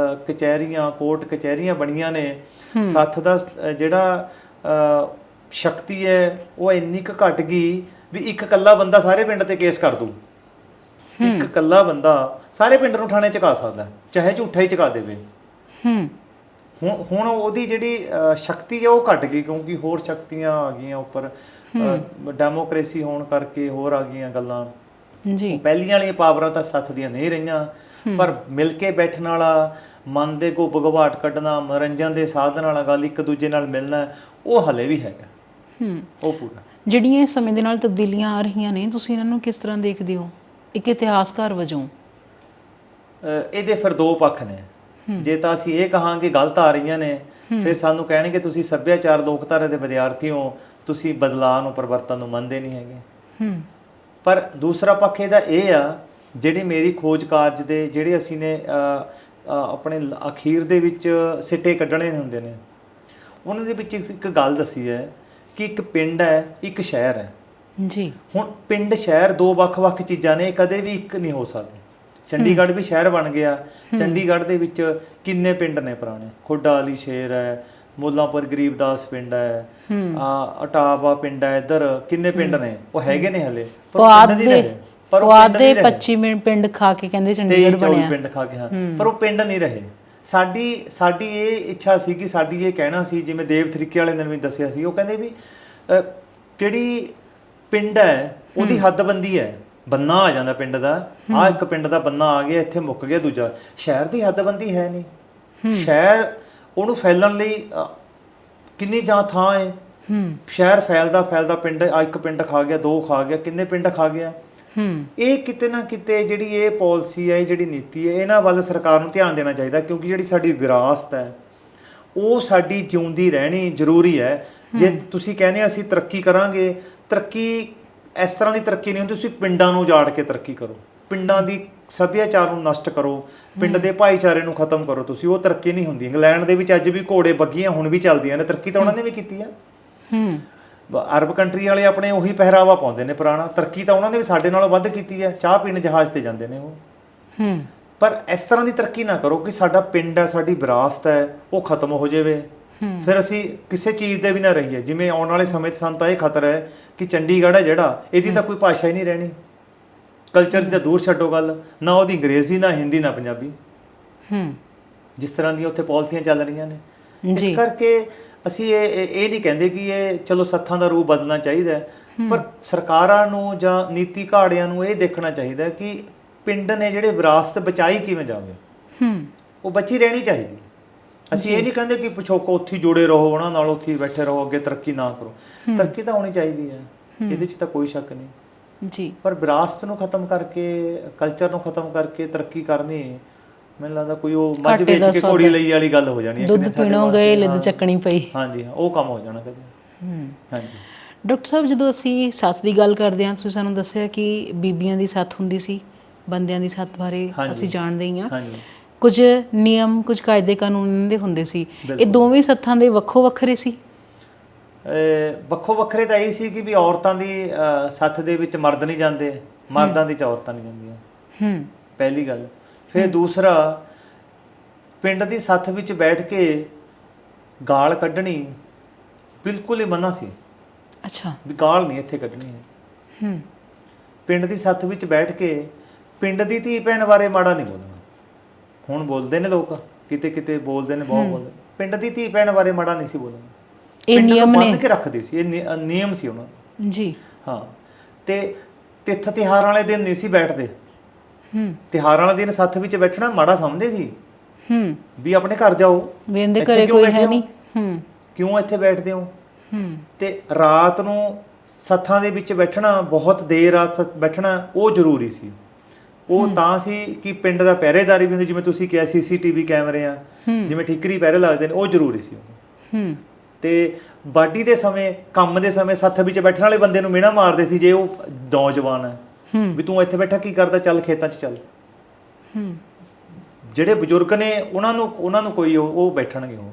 ਕਚਹਿਰੀਆਂ, ਕੋਰਟ ਕਚਹਿਰੀਆਂ ਬਣੀਆਂ ਨੇ, ਸੱਥ ਦਾ ਜਿਹੜਾ ਸ਼ਕਤੀ ਹੈ ਉਹ ਇੰਨੀ ਕੁ ਘਟ ਗਈ ਵੀ ਇੱਕ ਇਕੱਲਾ ਬੰਦਾ ਸਾਰੇ ਪਿੰਡ ਤੇ ਕੇਸ ਕਰ ਦੂ। ਇੱਕ ਇਕੱਲਾ ਬੰਦਾ ਸਾਰੇ ਪਿੰਡ ਨੂੰ ਥਾਣੇ ਚੁਕਾ ਸਕਦਾ, ਚਾਹੇ ਝੂਠਾ ਹੀ ਚੁਕਾ ਦੇਵੇ। ਹੁਣ ਉਹਦੀ ਜਿਹੜੀ ਸ਼ਕਤੀ ਹੈ ਉਹ ਘਟ ਗਈ, ਕਿਉਂਕਿ ਹੋਰ ਸ਼ਕਤੀਆਂ ਆ ਗਈਆਂ ਉੱਪਰ, ਡੈਮੋਕ੍ਰੇਸੀ ਹੋਣ ਕਰਕੇ ਹੋਰ ਆ ਗਈਆਂ ਗੱਲਾਂ। ਪਹਿਲੀਆਂ ਵਾਲੀਆਂ ਪਾਵਰਾਂ ਤਾਂ ਸੱਥ ਦੀਆਂ ਨਹੀਂ ਰਹੀਆਂ, ਪਰ ਮਿਲ ਕੇ ਬੈਠਣ ਵਾਲਾ, ਮਨ ਦੇ ਕੋ ਭਗਵਾਟ ਕੱਢਣਾ, ਮਨੋਰੰਜਨ ਦੇ ਸਾਧਨ ਵਾਲਾ ਗੱਲ, ਇੱਕ ਦੂਜੇ ਨਾਲ ਮਿਲਣਾ, ਉਹ ਹਲੇ ਵੀ ਹੈਗਾ, ਉਹ ਪੂਰਾ। ਜਿਹੜੀਆਂ ਇਸ ਸਮੇਂ ਦੇ ਨਾਲ ਤਬਦੀਲੀਆਂ ਆ ਰਹੀਆਂ ਨੇ, ਤੁਸੀਂ ਇਹਨਾਂ ਨੂੰ ਕਿਸ ਤਰ੍ਹਾਂ ਦੇਖਦੇ ਹੋ ਇੱਕ ਇਤਿਹਾਸਕਾਰ ਵਜੋਂ? ਇਹਦੇ ਫਿਰ 2 ਪੱਖ ਨੇ। ਜੇ ਤਾਂ ਅਸੀਂ ਇਹ ਕਹਾਂਗੇ ਗਲਤ ਆ ਰਹੀਆਂ ਨੇ, ਫਿਰ ਸਾਨੂੰ ਕਹਿਣਗੇ ਤੁਸੀਂ ਸੱਭਿਆਚਾਰ ਲੋਕਧਾਰਾ ਦੇ ਵਿਦਿਆਰਥੀ ਹੋ, ਤੁਸੀਂ ਬਦਲਾਅ ਨੂੰ ਪਰਿਵਰਤਨ ਨੂੰ ਮੰਨਦੇ ਨਹੀਂ ਹੈਗੇ। ਪਰ ਦੂਸਰਾ ਪੱਖ ਇਹਦਾ ਇਹ ਆ, ਜਿਹੜੀ ਮੇਰੀ ਖੋਜ ਕਾਰਜ ਦੇ ਜਿਹੜੇ ਅਸੀਂ ਨੇ ਆਪਣੇ ਅਖੀਰ ਦੇ ਵਿੱਚ ਸਿੱਟੇ ਕੱਢਣੇ ਹੁੰਦੇ ਨੇ, ਉਹਨਾਂ ਦੇ ਵਿੱਚ ਇੱਕ ਗੱਲ ਦੱਸੀ ਹੈ ਕਿ ਇੱਕ ਪਿੰਡ ਹੈ, ਇੱਕ ਸ਼ਹਿਰ ਹੈ ਜੀ। ਹੁਣ ਪਿੰਡ ਸ਼ਹਿਰ ਦੋ ਵੱਖ-ਵੱਖ ਚੀਜ਼ਾਂ ਨੇ, ਕਦੇ ਵੀ ਇੱਕ ਨਹੀਂ ਹੋ ਸਕਦੇ। ਚੰਡੀਗੜ੍ਹ ਵੀ ਸ਼ਹਿਰ ਬਣ ਗਿਆ, ਚੰਡੀਗੜ੍ਹ ਦੇ ਵਿੱਚ ਕਿੰਨੇ ਪਿੰਡ ਨੇ ਪੁਰਾਣੇ, ਖੁੱਡਾ ਵਾਲੀ ਸ਼ੇਰ ਹੈ, ਮੁੱਲਾਂਪੁਰ ਗਰੀਬਦਾਸ ਪਿੰਡ ਹੈ, ਅਟਾਵਾ ਪਿੰਡ ਹੈ, ਇੱਧਰ ਕਿੰਨੇ ਪਿੰਡ ਨੇ, ਉਹ ਹੈਗੇ ਨੇ ਹਲੇ, ਪੁਆਧ ਦੇ 25 ਪਿੰਡ ਖਾ ਕੇ ਕਹਿੰਦੇ ਚੰਡੀਗੜ੍ਹ ਬਣਿਆ, ਪਿੰਡ ਖਾ ਕੇ, ਹਾਂ, ਪਰ ਉਹ ਪਿੰਡ ਨਹੀਂ ਰਹੇ। ਸਾਡੀ ਇਹ ਇੱਛਾ ਸੀ ਕਿ ਸਾਡੀ ਇਹ ਕਹਿਣਾ ਸੀ, ਜਿਵੇਂ ਦੇਵ ਤਰੀਕੇ ਵਾਲੇ ਨੇ ਵੀ ਦੱਸਿਆ ਸੀ, ਉਹ ਕਹਿੰਦੇ ਵੀ ਕਿਹੜੀ ਪਿੰਡ ਹੈ ਉਹਦੀ ਹੱਦਬੰਦੀ ਹੈ, ਬੰਨਾ ਆ ਜਾਂਦਾ ਪਿੰਡ ਦਾ, ਆਹ ਇੱਕ ਪਿੰਡ ਦਾ ਬੰਨਾ ਆ ਗਿਆ, ਇੱਥੇ ਮੁੱਕ ਗਿਆ ਦੂਜਾ। ਸ਼ਹਿਰ ਦੀ ਹੱਦਬੰਦੀ ਹੈ ਨਹੀਂ, ਸ਼ਹਿਰ ਉਹਨੂੰ ਫੈਲਣ ਲਈ ਕਿੰਨੀ ਜਾਂ ਥਾਂ ਹੈ, ਸ਼ਹਿਰ ਫੈਲਦਾ ਪਿੰਡ ਇੱਕ ਪਿੰਡ ਖਾ ਗਿਆ, ਦੋ ਖਾ ਗਿਆ, ਕਿੰਨੇ ਪਿੰਡ ਖਾ ਗਿਆ। ਇਹ ਕਿਤੇ ਨਾ ਕਿਤੇ ਜਿਹੜੀ ਇਹ ਪਾਲਿਸੀ ਹੈ, ਜਿਹੜੀ ਨੀਤੀ ਹੈ, ਇਹਨਾਂ ਵੱਲ ਸਰਕਾਰ ਨੂੰ ਧਿਆਨ ਦੇਣਾ ਚਾਹੀਦਾ, ਕਿਉਂਕਿ ਜਿਹੜੀ ਸਾਡੀ ਵਿਰਾਸਤ ਹੈ ਉਹ ਸਾਡੀ ਜਿਉਂਦੀ ਰਹਿਣੀ ਜ਼ਰੂਰੀ ਹੈ। ਜੇ ਤੁਸੀਂ ਕਹਿੰਦੇ ਅਸੀਂ ਤਰੱਕੀ ਕਰਾਂਗੇ, ਤਰੱਕੀ ਇਸ ਤਰ੍ਹਾਂ ਦੀ ਤਰੱਕੀ ਨਹੀਂ ਹੁੰਦੀ, ਤੁਸੀਂ ਪਿੰਡਾਂ ਨੂੰ ਉਜਾੜ ਕੇ ਤਰੱਕੀ ਕਰੋ, ਪਿੰਡਾਂ ਦੀ ਸੱਭਿਆਚਾਰ ਨੂੰ ਨਸ਼ਟ ਕਰੋ, ਪਿੰਡ ਦੇ ਭਾਈਚਾਰੇ ਨੂੰ ਖਤਮ ਕਰੋ, ਤੁਸੀਂ ਉਹ ਤਰੱਕੀ ਨਹੀਂ ਹੁੰਦੀ। ਇੰਗਲੈਂਡ ਦੇ ਵਿੱਚ ਅੱਜ ਵੀ ਘੋੜੇ ਬੱਗੀਆਂ ਹੁਣ ਵੀ ਚੱਲਦੀਆਂ ਨੇ, ਤਰੱਕੀ ਤਾਂ ਉਹਨਾਂ ਨੇ ਵੀ ਕੀਤੀ ਆ। ਅਰਬ ਕੰਟਰੀ ਵਾਲੇ ਆਪਣੇ ਉਹੀ ਪਹਿਰਾਵਾ ਪਾਉਂਦੇ ਨੇ ਪੁਰਾਣਾ, ਤਰੱਕੀ ਤਾਂ ਉਹਨਾਂ ਨੇ ਵੀ ਸਾਡੇ ਨਾਲੋਂ ਵੱਧ ਕੀਤੀ ਹੈ, ਚਾਹ ਪੀਣ ਜਹਾਜ਼ ਤੇ ਜਾਂਦੇ ਨੇ ਉਹ। ਪਰ ਇਸ ਤਰ੍ਹਾਂ ਦੀ ਤਰੱਕੀ ਨਾ ਕਰੋ ਕਿ ਸਾਡਾ ਪਿੰਡ ਹੈ, ਸਾਡੀ ਵਿਰਾਸਤ ਹੈ, ਉਹ ਖਤਮ ਹੋ ਜਾਵੇ, ਫਿਰ ਅਸੀਂ ਕਿਸੇ ਚੀਜ਼ ਦੇ ਵੀ ਨਾ ਰਹੀਏ। ਜਿਵੇਂ ਆਉਣ ਵਾਲੇ ਸਮੇਂ 'ਚ ਸਾਨੂੰ ਤਾਂ ਇਹ ਖਤਰਾ ਹੈ ਕਿ ਚੰਡੀਗੜ੍ਹ ਹੈ ਜਿਹੜਾ, ਇਹਦੀ ਤਾਂ ਕੋਈ ਭਾਸ਼ਾ ਹੀ ਨਹੀਂ ਰਹਿਣੀ, ਕਲਚਰ ਜਾਂ ਦੂਰ ਛੱਡੋ ਗੱਲ, ਨਾ ਉਹਦੀ ਅੰਗਰੇਜ਼ੀ, ਨਾ ਹਿੰਦੀ, ਨਾ ਪੰਜਾਬੀ, ਜਿਸ ਤਰ੍ਹਾਂ ਦੀਆਂ ਉੱਥੇ ਪਾਲਿਸੀਆਂ ਚੱਲ ਰਹੀਆਂ ਨੇ। ਇਸ ਕਰਕੇ ਅਸੀਂ ਇਹ ਨਹੀਂ ਕਹਿੰਦੇ ਕਿ ਇਹ ਚਲੋ ਸੱਥਾਂ ਦਾ ਰੂਪ ਬਦਲਣਾ ਚਾਹੀਦਾ, ਪਰ ਸਰਕਾਰਾਂ ਨੂੰ ਜਾਂ ਨੀਤੀ ਘਾੜਿਆਂ ਨੂੰ ਇਹ ਦੇਖਣਾ ਚਾਹੀਦਾ ਕਿ ਪਿੰਡ ਨੇ ਜਿਹੜੇ ਵਿਰਾਸਤ ਬਚਾਈ ਕਿਵੇਂ ਜਾਵੇ, ਉਹ ਬਚੀ ਰਹਿਣੀ ਚਾਹੀਦੀ। ਅਸੀਂ ਇਹ ਨਹੀਂ ਕਹਿੰਦੇ ਕਿ ਪਿਛੋਕੋ ਉੱਥੇ ਜੁੜੇ ਰਹੋ, ਉਹਨਾਂ ਨਾਲ ਉੱਥੇ ਬੈਠੇ ਰਹੋ, ਅੱਗੇ ਤਰੱਕੀ ਨਾ ਕਰੋ। ਤਰੱਕੀ ਤਾਂ ਹੋਣੀ ਚਾਹੀਦੀ ਹੈ, ਇਹਦੇ 'ਚ ਤਾਂ ਕੋਈ ਸ਼ੱਕ ਨਹੀਂ ਜੀ, ਪਰ ਵਿਰਾਸਤ ਨੂੰ ਖਤਮ ਕਰਕੇ, ਕਲਚਰ ਨੂੰ ਖਤਮ ਕਰਕੇ ਤਰੱਕੀ ਕਰਨੀ, ਮੈਨੂੰ ਲੱਗਦਾ ਕੋਈ ਉਹ ਮੱਝ ਵੇਚ ਕੇ ਘੋੜੀ ਲਈ ਵਾਲੀ ਗੱਲ ਹੋ ਜਾਣੀ ਹੈ। ਦੁੱਧ ਪੀਣੋਂ ਗਏ ਲਿੱਦ ਚੱਕਣੀ ਪਈ। ਹਾਂਜੀ, ਉਹ ਕੰਮ ਹੋ ਜਾਣਾ ਕਦੇ। ਹਾਂਜੀ ਡਾਕਟਰ ਸਾਹਿਬ, ਜਦੋਂ ਅਸੀਂ ਸੱਥ ਦੀ ਗੱਲ ਕਰਦੇ ਹਾਂ, ਤੁਸੀਂ ਸਾਨੂੰ ਦੱਸਿਆ ਕਿ ਬੀਬੀਆਂ ਦੀ ਸੱਥ ਹੁੰਦੀ ਸੀ, ਬੰਦਿਆਂ ਦੀ ਸੱਥ ਬਾਰੇ ਅਸੀਂ ਜਾਣਦੇ ਹੀ ਹਾਂ। ਕੁਝ ਨਿਯਮ, ਕੁਝ ਕਾਇਦੇ ਕਾਨੂੰਨ ਦੇ ਹੁੰਦੇ ਸੀ। ਇਹ ਦੋਵੇਂ ਸੱਥਾਂ ਦੇ ਵੱਖੋ ਵੱਖਰੇ ਸੀ? ਵੱਖੋ ਵੱਖਰੇ ਤਾਂ ਇਹ ਸੀ ਕਿ ਵੀ ਔਰਤਾਂ ਦੀ ਸੱਥ ਦੇ ਵਿੱਚ ਮਰਦ ਨਹੀਂ ਜਾਂਦੇ, ਮਰਦਾਂ ਦੀ 'ਚ ਔਰਤਾਂ ਨਹੀਂ ਜਾਂਦੀਆਂ, ਪਹਿਲੀ ਗੱਲ। ਫਿਰ ਦੂਸਰਾ, ਪਿੰਡ ਦੀ ਸੱਥ ਵਿੱਚ ਬੈਠ ਕੇ ਗਾਲ ਕੱਢਣੀ ਬਿਲਕੁਲ ਹੀ ਮਨਾ ਸੀ। ਅੱਛਾ, ਵੀ ਗਾਲ ਨਹੀਂ ਇੱਥੇ ਕੱਢਣੀ ਹੈ। ਪਿੰਡ ਦੀ ਸੱਥ ਵਿੱਚ ਬੈਠ ਕੇ ਪਿੰਡ ਦੀ ਧੀ ਭੈਣ ਬਾਰੇ ਮਾੜਾ ਨਹੀਂ ਬੋਲਣਾ। ਹੁਣ ਬੋਲਦੇ ਨੇ ਲੋਕ, ਕਿਤੇ ਕਿਤੇ ਬੋਲਦੇ ਨੇ, ਬਹੁਤ ਬੋਲਦੇ। ਪਿੰਡ ਦੀ ਧੀ ਭੈਣ ਬਾਰੇ ਮਾੜਾ ਨਹੀਂ ਸੀ ਬੋਲਣਾ। ਇਹ ਨਿਯਮ ਨੇ ਬੰਨ੍ਹ ਕੇ ਰੱਖਦੇ ਸੀ, ਇਹ ਨਿਯਮ ਸੀ ਉਹਨਾਂ ਦਾ ਜੀ। ਹਾਂ, ਤੇ ਤਿੱਥ ਤਿਉਹਾਰ ਵਾਲੇ ਦਿਨ ਨਹੀਂ ਸੀ ਬੈਠਦੇ। ਤਿਉਹਾਰਾਂ ਵਾਲੇ ਦਿਨ ਸੱਥ ਵਿੱਚ ਬੈਠਣਾ ਮਾੜਾ ਸਮਝਦੇ ਸੀ, ਵੀ ਆਪਣੇ ਘਰ ਜਾਓ, ਵੀ ਇਹਦੇ ਘਰੇ ਕੋਈ ਹੈ ਨਹੀਂ, ਕਿਉਂ ਇੱਥੇ ਬੈਠਦੇ ਹੋ। ਤੇ ਰਾਤ ਨੂੰ ਸੱਥਾਂ ਦੇ ਵਿੱਚ ਬੈਠਣਾ, ਬਹੁਤ ਦੇਰ ਰਾਤ ਬੈਠਣਾ, ਉਹ ਜ਼ਰੂਰੀ ਸੀ। ਉਹ ਤਾਂ ਸੀ ਕਿ ਪਿੰਡ ਦਾ ਪਹਿਰੇਦਾਰੀ ਵੀ ਹੁੰਦੀ, ਜਿਵੇਂ ਤੁਸੀਂ ਕਿਹਾ CCTV ਕੈਮਰੇ ਆ, ਜਿਵੇਂ ਠੀਕਰੀ ਪਹਿਰੇ ਲੱਗਦੇ ਨੇ, ਉਹ ਜ਼ਰੂਰੀ ਸੀ। ਤੇ ਵਾਢੀ ਦੇ ਸਮੇਂ, ਕੰਮ ਦੇ ਸਮੇਂ ਸੱਥ ਵਿੱਚ ਬੈਠਣ ਵਾਲੇ ਬੰਦੇ ਨੂੰ ਮਿਹਣਾ ਮਾਰਦੇ ਸੀ ਜੇ ਉਹ ਨੌਜਵਾਨ ਹੈ, ਵੀ ਤੂੰ ਇੱਥੇ ਬੈਠਾ ਕੀ ਕਰਦਾ, ਚੱਲ ਖੇਤਾਂ 'ਚ ਚੱਲ। ਜਿਹੜੇ ਬਜ਼ੁਰਗ ਨੇ ਉਹਨਾਂ ਨੂੰ ਕੋਈ ਉਹ ਬੈਠਣਗੇ। ਉਹ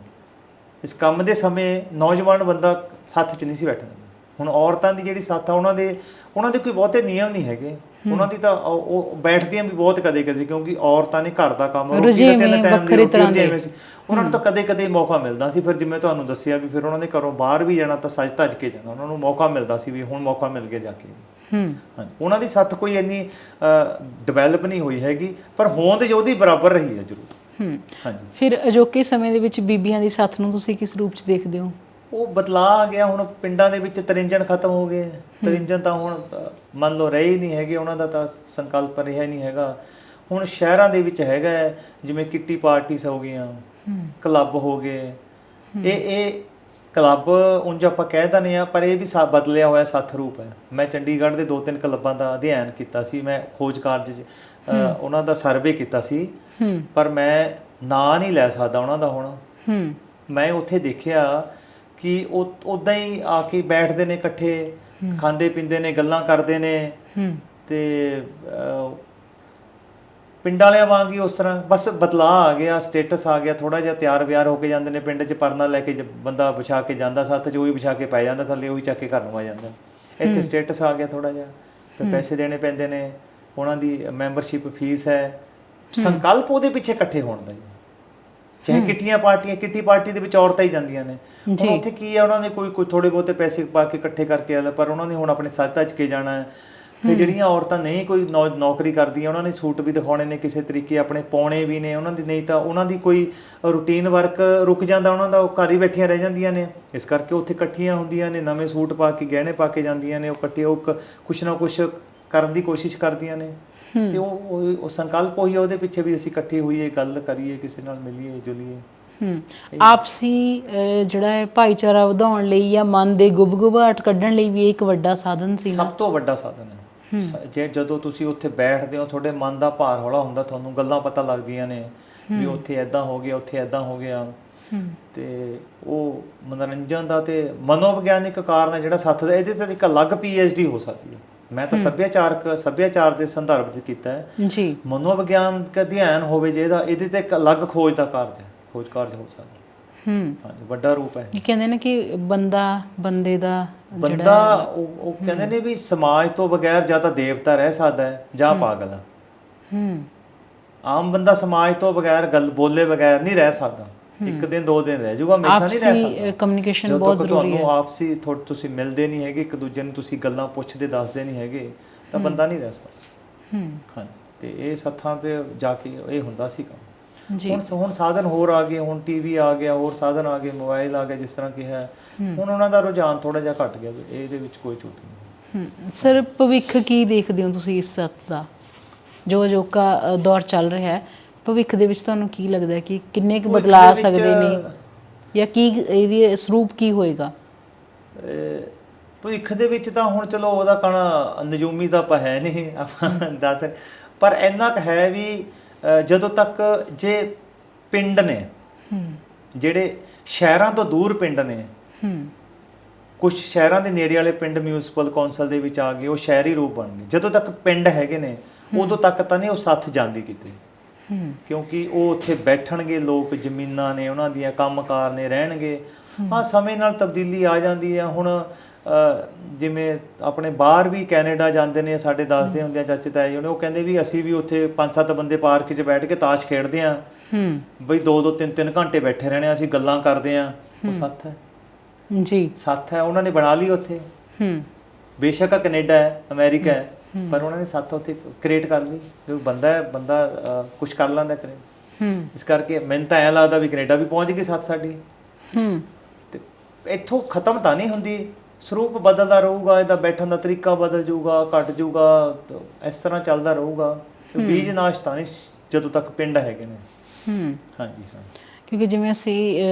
ਇਸ ਕੰਮ ਦੇ ਸਮੇਂ ਨੌਜਵਾਨ ਬੰਦਾ ਸੱਥ 'ਚ ਨਹੀਂ ਸੀ ਬੈਠਦਾ। ਹੁਣ ਔਰਤਾਂ ਦੀ ਜਿਹੜੀ ਸੱਥ ਆ, ਉਹਨਾਂ ਦੇ ਕੋਈ ਬਹੁਤੇ ਨਿਯਮ ਨਹੀਂ ਹੈਗੇ। ਉਹਨਾਂ ਦੀ ਤਾਂ ਉਹ ਬੈਠਦੀਆਂ ਵੀ ਬਹੁਤ ਕਦੇ ਕਦੇ, ਕਿਉਂਕਿ ਔਰਤਾਂ ਨੇ ਘਰ ਦਾ ਕੰਮ, ਰੋਟੀ ਦਾ 3 ਟਾਈਮ ਦੀ ਰੋਟੀ ਸੀ, ਉਹਨਾਂ ਨੂੰ ਤਾਂ ਕਦੇ ਕਦੇ ਮੌਕਾ ਮਿਲਦਾ ਸੀ। ਫਿਰ ਜਿਵੇਂ ਤੁਹਾਨੂੰ ਦੱਸਿਆ ਵੀ ਫਿਰ ਉਹਨਾਂ ਨੇ ਘਰੋਂ ਬਾਹਰ ਵੀ ਜਾਣਾ ਤਾਂ ਸੱਜ ਧੱਜ ਕੇ ਜਾਣਾ, ਉਹਨਾਂ ਨੂੰ ਮੌਕਾ ਮਿਲਦਾ ਸੀ ਵੀ ਹੁਣ ਮੌਕਾ ਮਿਲ ਗਿਆ ਜਾ ਕੇ। ਹਾਂਜੀ, ਉਹਨਾਂ ਦੀ ਸੱਥ ਕੋਈ ਇੰਨੀ ਡਿਵੈਲਪ ਨਹੀਂ ਹੋਈ ਹੈਗੀ, ਪਰ ਹੋਂਦ ਜੋ ਉਹਦੀ ਬਰਾਬਰ ਰਹੀ ਹੈ ਜ਼ਰੂਰ। ਹਾਂਜੀ, ਫਿਰ ਅਜੋਕੇ ਸਮੇਂ ਦੇ ਵਿੱਚ ਬੀਬੀਆਂ ਦੀ ਸੱਥ ਨੂੰ ਤੁਸੀਂ ਕਿਸ ਰੂਪ 'ਚ ਦੇਖਦੇ ਹੋ? ਉਹ ਬਦਲਾਅ ਆ ਗਿਆ। ਹੁਣ ਪਿੰਡਾਂ ਦੇ ਵਿੱਚ ਤਰਿੰਜਣ ਖਤਮ ਹੋ ਗਏ। ਤਰਿੰਜਣ ਤਾਂ ਹੁਣ ਮੰਨ ਲਓ ਰਹੇ ਹੀ ਨਹੀਂ ਹੈਗੇ, ਉਹਨਾਂ ਦਾ ਤਾਂ ਸੰਕਲਪ ਰਿਹਾ ਹੀ ਨਹੀਂ ਹੈਗਾ। ਹੁਣ ਸ਼ਹਿਰਾਂ ਦੇ ਵਿੱਚ ਹੈਗਾ, ਜਿਵੇਂ ਕਿੱਟੀ ਪਾਰਟੀਜ਼ ਹੋ ਗਈਆਂ, ਕਲੱਬ ਹੋ ਗਏ। ਇਹ ਕਲੱਬ ਉਂਝ ਆਪਾਂ ਕਹਿ ਦਿੰਦੇ ਹਾਂ, ਪਰ ਇਹ ਵੀ ਬਦਲਿਆ ਹੋਇਆ ਸੱਥ ਰੂਪ ਹੈ। ਮੈਂ ਚੰਡੀਗੜ੍ਹ ਦੇ 2-3 ਕਲੱਬਾਂ ਦਾ ਅਧਿਐਨ ਕੀਤਾ ਸੀ, ਮੈਂ ਖੋਜ ਕਾਰਜ 'ਚ ਉਹਨਾਂ ਦਾ ਸਰਵੇ ਕੀਤਾ ਸੀ, ਪਰ ਮੈਂ ਨਾਂ ਨਹੀਂ ਲੈ ਸਕਦਾ ਉਹਨਾਂ ਦਾ ਹੁਣ। ਹੂੰ ਮੈਂ ਉੱਥੇ ਦੇਖਿਆ ਕਿ ਉਹ ਉੱਦਾਂ ਹੀ ਆ ਕੇ ਬੈਠਦੇ ਨੇ ਇਕੱਠੇ, ਖਾਂਦੇ ਪੀਂਦੇ ਨੇ, ਗੱਲਾਂ ਕਰਦੇ ਨੇ, ਹੂੰ ਤੇ ਪਿੰਡ ਵਾਲਿਆਂ ਵਾਂਗ ਹੀ ਉਸ ਤਰ੍ਹਾਂ। ਬਸ ਬਦਲਾਅ ਆ ਗਿਆ, ਸਟੇਟਸ ਆ ਗਿਆ, ਥੋੜਾ ਜਿਹਾ ਤਿਆਰ ਵਿਆਰ ਹੋ ਕੇ ਜਾਂਦੇ ਨੇ ਪਿੰਡ 'ਚ, ਪਰਨਾ ਲੈ ਕੇ ਬੰਦਾ ਵਿਛਾ ਕੇ ਜਾਂਦਾ ਸੱਥ 'ਚ, ਉਹੀ ਵਿਛਾ ਕੇ ਪੈ ਜਾਂਦਾ ਥੱਲੇ, ਉਹੀ ਚੱਕ ਕੇ ਘਰ ਨੂੰ ਆ ਜਾਂਦਾ। ਇੱਥੇ ਸਟੇਟਸ ਆ ਗਿਆ ਥੋੜਾ ਜਿਹਾ, ਫਿਰ ਪੈਸੇ ਦੇਣੇ ਪੈਂਦੇ ਨੇ, ਉਹਨਾਂ ਦੀ ਮੈਂਬਰਸ਼ਿਪ ਫੀਸ ਹੈ। ਸੰਕਲਪ ਉਹਦੇ ਪਿੱਛੇ ਇਕੱਠੇ ਹੋਣ ਦਾ ਜੀ। ਚਾਹੇ ਕਿੱਟੀਆਂ ਪਾਰਟੀਆਂ, ਕਿੱਟੀ ਪਾਰਟੀ ਦੇ ਵਿੱਚ ਔਰਤਾਂ ਹੀ ਜਾਂਦੀਆਂ ਨੇ। ਹੁਣ ਉੱਥੇ ਕੀ ਹੈ, ਉਹਨਾਂ ਨੇ ਕੋਈ ਥੋੜੇ ਬਹੁਤੇ ਪੈਸੇ ਪਾ ਕੇ ਇਕੱਠੇ ਕਰਕੇ ਆਇਆ, ਪਰ ਉਹਨਾਂ ਨੇ ਹੁਣ ਆਪਣੇ ਸੱਥ 'ਚ ਕੇ ਜਾਣਾ ਹੈ। ਫਿਰ ਜਿਹੜੀਆਂ ਔਰਤਾਂ ਨਹੀਂ ਕੋਈ ਨੌਕਰੀ ਕਰਦੀਆਂ, ਉਹਨਾਂ ਨੇ ਸੂਟ ਵੀ ਦਿਖਾਉਣੇ ਨੇ ਕਿਸੇ ਤਰੀਕੇ, ਆਪਣੇ ਪਾਉਣੇ ਵੀ ਨੇ ਉਹਨਾਂ ਦੀ, ਨਹੀਂ ਤਾਂ ਉਹਨਾਂ ਦੀ ਕੋਈ ਰੂਟੀਨ ਵਰਕ ਰੁਕ ਜਾਂਦਾ ਉਹਨਾਂ ਦਾ, ਉਹ ਘਰ ਹੀ ਬੈਠੀਆਂ ਰਹਿ ਜਾਂਦੀਆਂ ਨੇ। ਇਸ ਕਰਕੇ ਉੱਥੇ ਇਕੱਠੀਆਂ ਹੁੰਦੀਆਂ ਨੇ, ਨਵੇਂ ਸੂਟ ਪਾ ਕੇ, ਗਹਿਣੇ ਪਾ ਕੇ ਜਾਂਦੀਆਂ ਨੇ, ਉਹ ਇਕੱਠੇ ਉਹ ਕੁਛ ਨਾ ਕੁਛ ਕਰਨ ਦੀ ਕੋਸ਼ਿਸ਼ ਕਰਦੀਆਂ ਨੇ। ਤੇ ਉਹ ਸੰਕਲਪ ਹੋਈ ਉਹਦੇ ਪਿੱਛੇ ਵੀ ਅਸੀਂ ਇਕੱਠੇ ਹੋਈਏ, ਗੱਲ ਕਰੀਏ, ਕਿਸੇ ਨਾਲ ਮਿਲੀਏ ਜੁਲੀਏ। ਆਪਸੀ ਜਿਹੜਾ ਹੈ ਭਾਈਚਾਰਾ ਵਧਾਉਣ ਲਈ ਜਾਂ ਮਨ ਦੇ ਗੁਬਗੁਬਾਹਟ ਕੱਢਣ ਲਈ ਵੀ ਇੱਕ ਵੱਡਾ ਸਾਧਨ ਸੀ। ਸਭ ਤੋਂ ਵੱਡਾ ਸਾਧਨ ਹੈ। ਜੇ ਜਦੋਂ ਤੁਸੀਂ ਉੱਥੇ ਬੈਠਦੇ ਹੋ, ਤੁਹਾਡੇ ਮਨ ਦਾ ਭਾਰ ਹੌਲਾ ਹੁੰਦਾ, ਤੁਹਾਨੂੰ ਗੱਲਾਂ ਪਤਾ ਲੱਗਦੀਆਂ ਨੇ ਵੀ ਉੱਥੇ ਐਦਾਂ ਹੋ ਗਿਆ, ਉੱਥੇ ਐਦਾਂ ਹੋ ਗਿਆ। ਤੇ ਉਹ ਮਨੋਰੰਜਨ ਦਾ ਤੇ ਮਨੋਵਿਗਿਆਨਿਕ ਕਾਰਨ ਹੈ ਜਿਹੜਾ ਸੱਥ ਦਾ। ਇਹਦੇ ਤੇ ਇੱਕ ਅਲੱਗ PhD ਹੋ ਸਕਦੀ ਹੈ। ਮੈਂ ਤਾਂ ਸੱਭਿਆਚਾਰ ਦੇ ਸੰਦਰਭ 'ਚ ਕੀਤਾ ਹੈ ਜੀ। ਮਨੋਵਿਗਿਆਨਕ ਅਧਿਐਨ ਹੋਵੇ ਜੇ ਇਹਦੇ ਤੇ ਇੱਕ ਅਲੱਗ ਖੋਜ ਕਾਰਜ ਹੋ ਸਕਦਾ। ਹਾਂਜੀ, ਵੱਡਾ ਰੂਪ ਹੈ। ਕਹਿੰਦੇ ਨੇ ਕਿ ਬੰਦੇ ਦਾ ਉਹ ਕਹਿੰਦੇ ਨੇ ਵੀ ਸਮਾਜ ਤੋਂ ਬਗੈਰ ਜਾਂ ਤਾਂ ਦੇਵਤਾ ਰਹਿ ਸਕਦਾ ਹੈ ਜਾਂ ਪਾਗਲ ਹੈ। ਆਮ ਬੰਦਾ ਸਮਾਜ ਤੋਂ ਬਗੈਰ, ਗੱਲ ਬੋਲੇ ਬਗੈਰ ਨਹੀਂ ਰਹਿ ਸਕਦਾ। ਇੱਕ ਦਿਨ 2 ਦਿਨ ਰਹਿ ਜਾਊਗਾ, ਹਮੇਸ਼ਾ ਨਹੀਂ ਰਹਿ ਸਕਦਾ। ਕਮਿਊਨੀਕੇਸ਼ਨ ਬਹੁਤ ਜ਼ਰੂਰੀ ਹੈ। ਤੁਹਾਨੂੰ ਆਪਸੀ ਤੁਸੀਂ ਮਿਲਦੇ ਨਹੀਂ ਹੈਗੇ ਇੱਕ ਦੂਜੇ ਨੂੰ, ਤੁਸੀਂ ਗੱਲਾਂ ਪੁੱਛਦੇ ਦੱਸਦੇ ਨਹੀਂ ਹੈਗੇ, ਤਾਂ ਬੰਦਾ ਨਹੀਂ ਰਹਿ ਸਕਦਾ। ਹਾਂਜੀ, ਤੇ ਇਹ ਸੱਥਾਂ 'ਤੇ ਜਾ ਕੇ ਇਹ ਹੁੰਦਾ ਸੀ ਕੰਮ। ਹੁਣ ਸਾਧਨ ਹੋਰ ਆ ਗਏ, ਹੁਣ TV ਆ ਗਿਆ, ਹੋਰ ਸਾਧਨ ਆ ਗਏ, ਮੋਬਾਈਲ ਆ ਗਿਆ, ਜਿਸ ਤਰ੍ਹਾਂ ਕਿ ਹੈ। ਹੁਣ ਉਹਨਾਂ ਦਾ ਰੁਝਾਨ ਥੋੜਾ ਜਿਹਾ ਘਟ ਗਿਆ, ਇਹਦੇ ਵਿੱਚ ਕੋਈ ਝੂਠ ਨਹੀਂ। ਸਰ, ਭਵਿੱਖ ਕੀ ਦੇਖਦੇ ਹੋ ਤੁਸੀਂ ਇਸ ਸੱਥ ਦਾ? ਜੋ ਅਜੋਕਾ ਦੌਰ ਚੱਲ ਰਿਹਾ ਹੈ, ਭਵਿੱਖ ਦੇ ਵਿੱਚ ਤੁਹਾਨੂੰ ਕੀ ਲੱਗਦਾ ਕਿ ਕਿੰਨੇ ਕੁ ਬਦਲਾਅ ਆ ਸਕਦੇ ਨੇ, ਜਾਂ ਕੀ ਇਹਦੀ ਸਰੂਪ ਕੀ ਹੋਏਗਾ? ਭਵਿੱਖ ਦੇ ਵਿੱਚ ਤਾਂ ਹੁਣ ਚਲੋ ਉਹਦਾ ਕਹਿਣਾ ਨਜੂਮੀ ਤਾਂ ਆਪਾਂ ਹੈ ਨਹੀਂ, ਆਪਾਂ ਦੱਸ, ਪਰ ਇੰਨਾ ਕੁ ਹੈ ਵੀ ਜਦੋਂ ਤੱਕ ਜੇ ਪਿੰਡ ਨੇ ਜਿਹੜੇ ਸ਼ਹਿਰਾਂ ਤੋਂ ਦੂਰ ਪਿੰਡ ਨੇ, ਕੁਝ ਸ਼ਹਿਰਾਂ ਦੇ ਨੇੜੇ ਵਾਲੇ ਪਿੰਡ ਮਿਊਨਿਸਪਲ ਕੌਂਸਲ ਦੇ ਵਿੱਚ ਆ ਗਏ, ਉਹ ਸ਼ਹਿਰੀ ਰੂਪ ਬਣ ਗਏ। ਜਦੋਂ ਤੱਕ ਪਿੰਡ ਹੈਗੇ ਨੇ ਉਦੋਂ ਤੱਕ ਤਾਂ ਨਹੀਂ ਉਹ ਸੱਥ ਜਾਂਦੀ ਕਿਤੇ, ਕਿਉਂਕਿ ਉਹ ਉੱਥੇ ਬੈਠਣਗੇ ਲੋਕ, ਜ਼ਮੀਨਾਂ ਨੇ ਉਹਨਾਂ ਦੀਆਂ, ਕੰਮਕਾਰ ਨੇ, ਰਹਿਣਗੇ। ਹਾਂ, ਸਮੇਂ ਨਾਲ ਤਬਦੀਲੀ ਆ ਜਾਂਦੀ ਹੈ। ਹੁਣ ਜਿਵੇਂ ਆਪਣੇ ਬਾਹਰ ਵੀ ਕੈਨੇਡਾ ਜਾਂਦੇ ਨੇ, ਸਾਡੇ ਦੱਸਦੇ ਹੁੰਦੇ ਆ ਚਾਚੇ ਤਾਏ ਜੀ, ਉਹ ਕਹਿੰਦੇ ਵੀ ਅਸੀਂ ਵੀ ਉੱਥੇ 5-7 ਬੰਦੇ ਪਾਰਕ 'ਚ ਬੈਠ ਕੇ ਤਾਸ਼ ਖੇਡਦੇ ਹਾਂ, ਬਈ 2-2 3-3 ਘੰਟੇ ਬੈਠੇ ਰਹਿਣੇ, ਅਸੀਂ ਗੱਲਾਂ ਕਰਦੇ ਹਾਂ। ਉਹ ਸੱਥ ਹੈ ਜੀ, ਸੱਥ ਹੈ। ਉਹਨਾਂ ਨੇ ਬਣਾ ਲਈ ਉੱਥੇ, ਬੇਸ਼ੱਕ ਕੈਨੇਡਾ ਹੈ, ਅਮਰੀਕਾ ਹੈ, ਪਰ ਉਹਨਾਂ ਨੇ ਸੱਥ ਉੱਥੇ ਕ੍ਰੀਏਟ ਕਰ ਲਈ। ਜੋ ਬੰਦਾ ਕੁਛ ਕਰ ਲੈਂਦਾ ਕਰੇ। ਇਸ ਕਰਕੇ ਮੈਨੂੰ ਤਾਂ ਐਂ ਲੱਗਦਾ ਵੀ ਕੈਨੇਡਾ ਵੀ ਪਹੁੰਚ ਗਈ ਸੱਥ ਸਾਡੀ। ਤੇ ਇੱਥੋਂ ਖਤਮ ਤਾਂ ਨਹੀਂ ਹੁੰਦੀ, ਸਰੂਪ ਬਦਲਦਾ ਰਹੂਗਾ, ਇਹਦਾ ਬੈਠਣ ਦਾ ਤਰੀਕਾ ਬਦਲ ਜਾਊਗਾ, ਘਟ ਜਾਊਗਾ, ਇਸ ਤਰ੍ਹਾਂ ਚੱਲਦਾ ਰਹੂਗਾ। ਬੀਜ ਨਾਸ਼ ਤਾਂ ਨਹੀਂ ਜਦੋਂ ਤੱਕ ਪਿੰਡ ਹੈਗੇ ਨੇ। ਹਾਂਜੀ ਹਾਂ, ਕਿਉਂਕਿ ਜਿਵੇਂ ਅਸੀਂ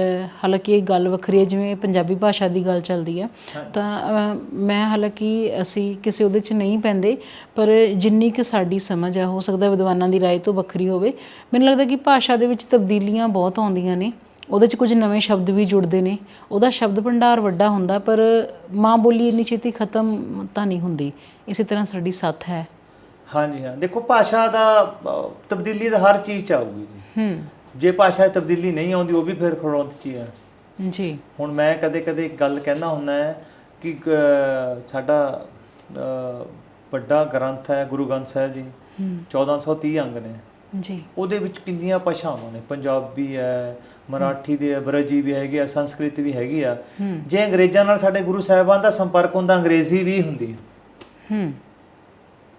ਹਾਲਾਂਕਿ ਇਹ ਗੱਲ ਵੱਖਰੀ ਹੈ, ਜਿਵੇਂ ਪੰਜਾਬੀ ਭਾਸ਼ਾ ਦੀ ਗੱਲ ਚੱਲਦੀ ਹੈ, ਤਾਂ ਮੈਂ ਹਾਲਾਂਕਿ ਅਸੀਂ ਕਿਸੇ ਉਹਦੇ 'ਚ ਨਹੀਂ ਪੈਂਦੇ, ਪਰ ਜਿੰਨੀ ਕੁ ਸਾਡੀ ਸਮਝ ਹੈ, ਹੋ ਸਕਦਾ ਵਿਦਵਾਨਾਂ ਦੀ ਰਾਏ ਤੋਂ ਵੱਖਰੀ ਹੋਵੇ। ਮੈਨੂੰ ਲੱਗਦਾ ਕਿ ਭਾਸ਼ਾ ਦੇ ਵਿੱਚ ਤਬਦੀਲੀਆਂ ਬਹੁਤ ਆਉਂਦੀਆਂ ਨੇ, ਉਹਦੇ 'ਚ ਕੁਝ ਨਵੇਂ ਸ਼ਬਦ ਵੀ ਜੁੜਦੇ ਨੇ, ਉਹਦਾ ਸ਼ਬਦ ਭੰਡਾਰ ਵੱਡਾ ਹੁੰਦਾ, ਪਰ ਮਾਂ ਬੋਲੀ ਇੰਨੀ ਛੇਤੀ ਖਤਮ ਤਾਂ ਨਹੀਂ ਹੁੰਦੀ। ਇਸੇ ਤਰ੍ਹਾਂ ਸਾਡੀ ਸੱਥ ਹੈ। ਹਾਂਜੀ ਹਾਂ, ਦੇਖੋ ਭਾਸ਼ਾ ਦਾ ਤਬਦੀਲੀ ਤਾਂ ਹਰ ਚੀਜ਼ 'ਚ ਆਊਗੀ ਜੀ। ਜੇ ਭਾਸ਼ਾ 'ਚ ਤਬਦੀਲੀ ਨਹੀਂ ਆਉਂਦੀ, ਉਹ ਵੀ ਫਿਰ ਖੜੋਤ 'ਚ ਹੀ ਹੈ ਜੀ। ਹੁਣ ਮੈਂ ਕਦੇ ਗੱਲ ਕਹਿੰਦਾ ਹੁੰਦਾ ਹੈ ਕਿ ਸਾਡਾ ਵੱਡਾ ਗ੍ਰੰਥ ਹੈ ਗੁਰੂ ਗ੍ਰੰਥ ਸਾਹਿਬ ਜੀ, 1430 ਅੰਗ ਨੇ ਜੀ। ਉਹਦੇ ਵਿੱਚ ਕਿੰਨੀਆਂ ਭਾਸ਼ਾਵਾਂ ਨੇ, ਪੰਜਾਬੀ ਹੈ, ਮਰਾਠੀ ਦੀ ਹੈ, ਬਰਜੀ ਵੀ ਹੈਗੀ ਆ, ਸੰਸਕ੍ਰਿਤ ਵੀ ਹੈਗੀ ਆ। ਜੇ ਅੰਗਰੇਜ਼ਾਂ ਨਾਲ ਸਾਡੇ ਗੁਰੂ ਸਾਹਿਬਾਨ ਦਾ ਸੰਪਰਕ ਹੁੰਦਾ, ਅੰਗਰੇਜ਼ੀ ਵੀ ਹੁੰਦੀ,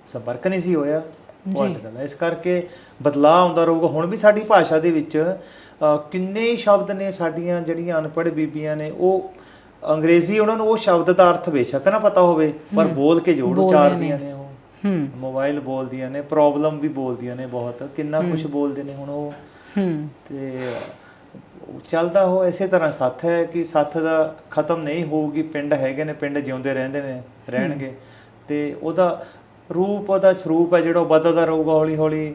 ਸੰਪਰਕ ਨਹੀਂ ਸੀ ਹੋਇਆ। ਇਸ ਕਰਕੇ ਬਦਲਾਅ ਆਉਂਦਾ ਰਹੂਗਾ। ਹੁਣ ਵੀ ਸਾਡੀ ਭਾਸ਼ਾ ਦੇ ਵਿੱਚ ਕਿੰਨੇ ਸ਼ਬਦ ਨੇ, ਸਾਡੀਆਂ ਜਿਹੜੀਆਂ ਅਨਪੜ੍ਹ ਬੀਬੀਆਂ ਨੇ, ਉਹ ਅੰਗਰੇਜ਼ੀ, ਉਹਨਾਂ ਨੂੰ ਉਹ ਸ਼ਬਦ ਦਾ ਅਰਥ ਬੇਸ਼ੱਕ ਨਾ ਪਤਾ ਹੋਵੇ, ਪਰ ਬੋਲ ਕੇ ਜ਼ਰੂਰ ਉਚਾਰਦੀਆਂ ਨੇ। ਉਹ ਮੋਬਾਈਲ ਬੋਲਦੀਆਂ ਨੇ, ਪ੍ਰੋਬਲਮ ਵੀ ਬੋਲਦੀਆਂ ਨੇ, ਬਹੁਤ ਕਿੰਨਾ ਕੁਛ ਬੋਲਦੇ ਨੇ ਹੁਣ ਉਹ। ਤੇ ਚੱਲਦਾ ਉਹ ਇਸੇ ਤਰ੍ਹਾਂ ਸੱਥ ਹੈ ਕਿ ਸੱਥ ਦਾ ਖਤਮ ਨਹੀਂ ਹੋਊਗੀ। ਪਿੰਡ ਹੈਗੇ ਨੇ, ਪਿੰਡ ਜਿਉਂਦੇ ਰਹਿਣਗੇ, ਤੇ ਉਹਦਾ ਰੂਪ, ਉਹਦਾ ਸਰੂਪ ਹੈ ਜਿਹੜਾ ਉਹ ਬਦਲਦਾ ਰਹੂਗਾ ਹੌਲੀ ਹੌਲੀ।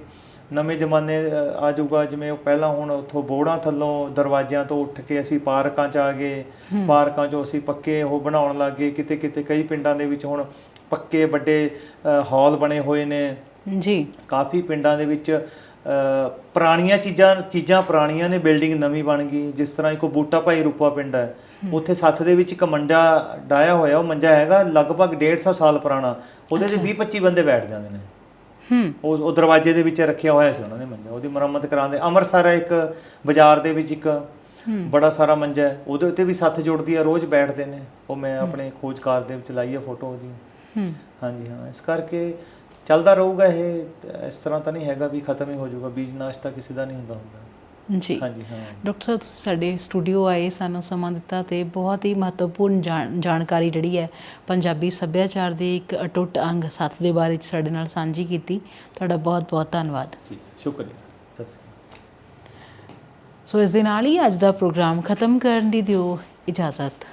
ਨਵੇਂ ਜ਼ਮਾਨੇ ਆ ਜਾਊਗਾ, ਜਿਵੇਂ ਉਹ ਪਹਿਲਾਂ ਹੁਣ ਉੱਥੋਂ ਬੋੜਾਂ ਥੱਲੋਂ ਦਰਵਾਜ਼ਿਆਂ ਤੋਂ ਉੱਠ ਕੇ ਅਸੀਂ ਪਾਰਕਾਂ 'ਚ ਆ ਗਏ, ਪਾਰਕਾਂ 'ਚੋਂ ਅਸੀਂ ਪੱਕੇ ਉਹ ਬਣਾਉਣ ਲੱਗ ਗਏ, ਕਿਤੇ ਕਿਤੇ ਕਈ ਪਿੰਡਾਂ ਦੇ ਵਿੱਚ ਹੁਣ ਪੱਕੇ ਵੱਡੇ ਹਾਲ ਬਣੇ ਹੋਏ ਨੇ ਜੀ। ਕਾਫੀ ਪਿੰਡਾਂ ਦੇ ਵਿੱਚ ਪੁਰਾਣੀਆਂ ਚੀਜ਼ਾਂ ਪੁਰਾਣੀਆਂ ਨੇ, ਬਿਲਡਿੰਗ ਨਵੀਂ ਬਣ ਗਈ। ਜਿਸ ਤਰ੍ਹਾਂ ਇੱਕ ਬੂਟਾ ਭਾਈ ਰੂਪਾ ਪਿੰਡ ਹੈ, ਉੱਥੇ ਸੱਥ ਦੇ ਵਿੱਚ ਇੱਕ ਮੰਜਾ ਡਾਇਆ ਹੋਇਆ, ਉਹ ਮੰਜਾ ਹੈਗਾ ਲਗਭਗ 150 ਸਾਲ ਪੁਰਾਣਾ, ਉਹਦੇ 'ਤੇ 20-25 ਬੰਦੇ ਬੈਠ ਜਾਂਦੇ ਨੇ। ਉਹ ਦਰਵਾਜ਼ੇ ਦੇ ਵਿੱਚ ਰੱਖਿਆ ਹੋਇਆ ਸੀ ਉਹਨਾਂ ਨੇ ਮੰਜਾ, ਉਹਦੀ ਮੁਰੰਮਤ ਕਰਾਉਂਦੇ। ਅੰਮ੍ਰਿਤਸਰ ਹੈ ਇੱਕ ਬਾਜ਼ਾਰ ਦੇ ਵਿੱਚ ਇੱਕ ਬੜਾ ਸਾਰਾ ਮੰਜਾ ਹੈ, ਉਹਦੇ ਉੱਤੇ ਵੀ ਸੱਥ ਜੁੜਦੀ ਆ, ਰੋਜ਼ ਬੈਠਦੇ ਨੇ। ਉਹ ਮੈਂ ਆਪਣੇ ਖੋਜਕਾਰ ਦੇ ਵਿੱਚ ਲਾਈ ਹੈ ਫੋਟੋ ਉਹਦੀ। ਹਾਂਜੀ ਹਾਂ, ਇਸ ਕਰਕੇ ਚੱਲਦਾ ਰਹੂਗਾ ਇਹ, ਇਸ ਤਰ੍ਹਾਂ ਤਾਂ ਨਹੀਂ ਹੈਗਾ ਵੀ ਖਤਮ ਹੀ ਹੋ ਜਾਊਗਾ। ਬੀਜ ਨਾਸ਼ ਤਾਂ ਕਿਸੇ ਦਾ ਨਹੀਂ ਹੁੰਦਾ ਜੀ। ਹਾਂਜੀ ਹਾਂ। ਡਾਕਟਰ ਸਾਹਿਬ, ਤੁਸੀਂ ਸਾਡੇ ਸਟੂਡੀਓ ਆਏ, ਸਾਨੂੰ ਸਮਾਂ ਦਿੱਤਾ ਤੇ ਬਹੁਤ ਹੀ ਮਹੱਤਵਪੂਰਨ ਜਾਣਕਾਰੀ ਜਿਹੜੀ ਹੈ ਪੰਜਾਬੀ ਸੱਭਿਆਚਾਰ ਦੇ ਇੱਕ ਅਟੁੱਟ ਅੰਗ ਸੱਥ ਦੇ ਬਾਰੇ 'ਚ ਸਾਡੇ ਨਾਲ ਸਾਂਝੀ ਕੀਤੀ। ਤੁਹਾਡਾ ਬਹੁਤ ਬਹੁਤ ਧੰਨਵਾਦ। ਜੀ, ਸ਼ੁਕਰੀਆ। ਸਤਿ ਸ਼੍ਰੀ ਅਕਾਲ। ਸੋ ਇਸ ਦੇ ਨਾਲ ਹੀ ਅੱਜ ਦਾ ਪ੍ਰੋਗਰਾਮ ਖਤਮ ਕਰਨ ਦੀ ਦਿਓ ਇਜਾਜ਼ਤ।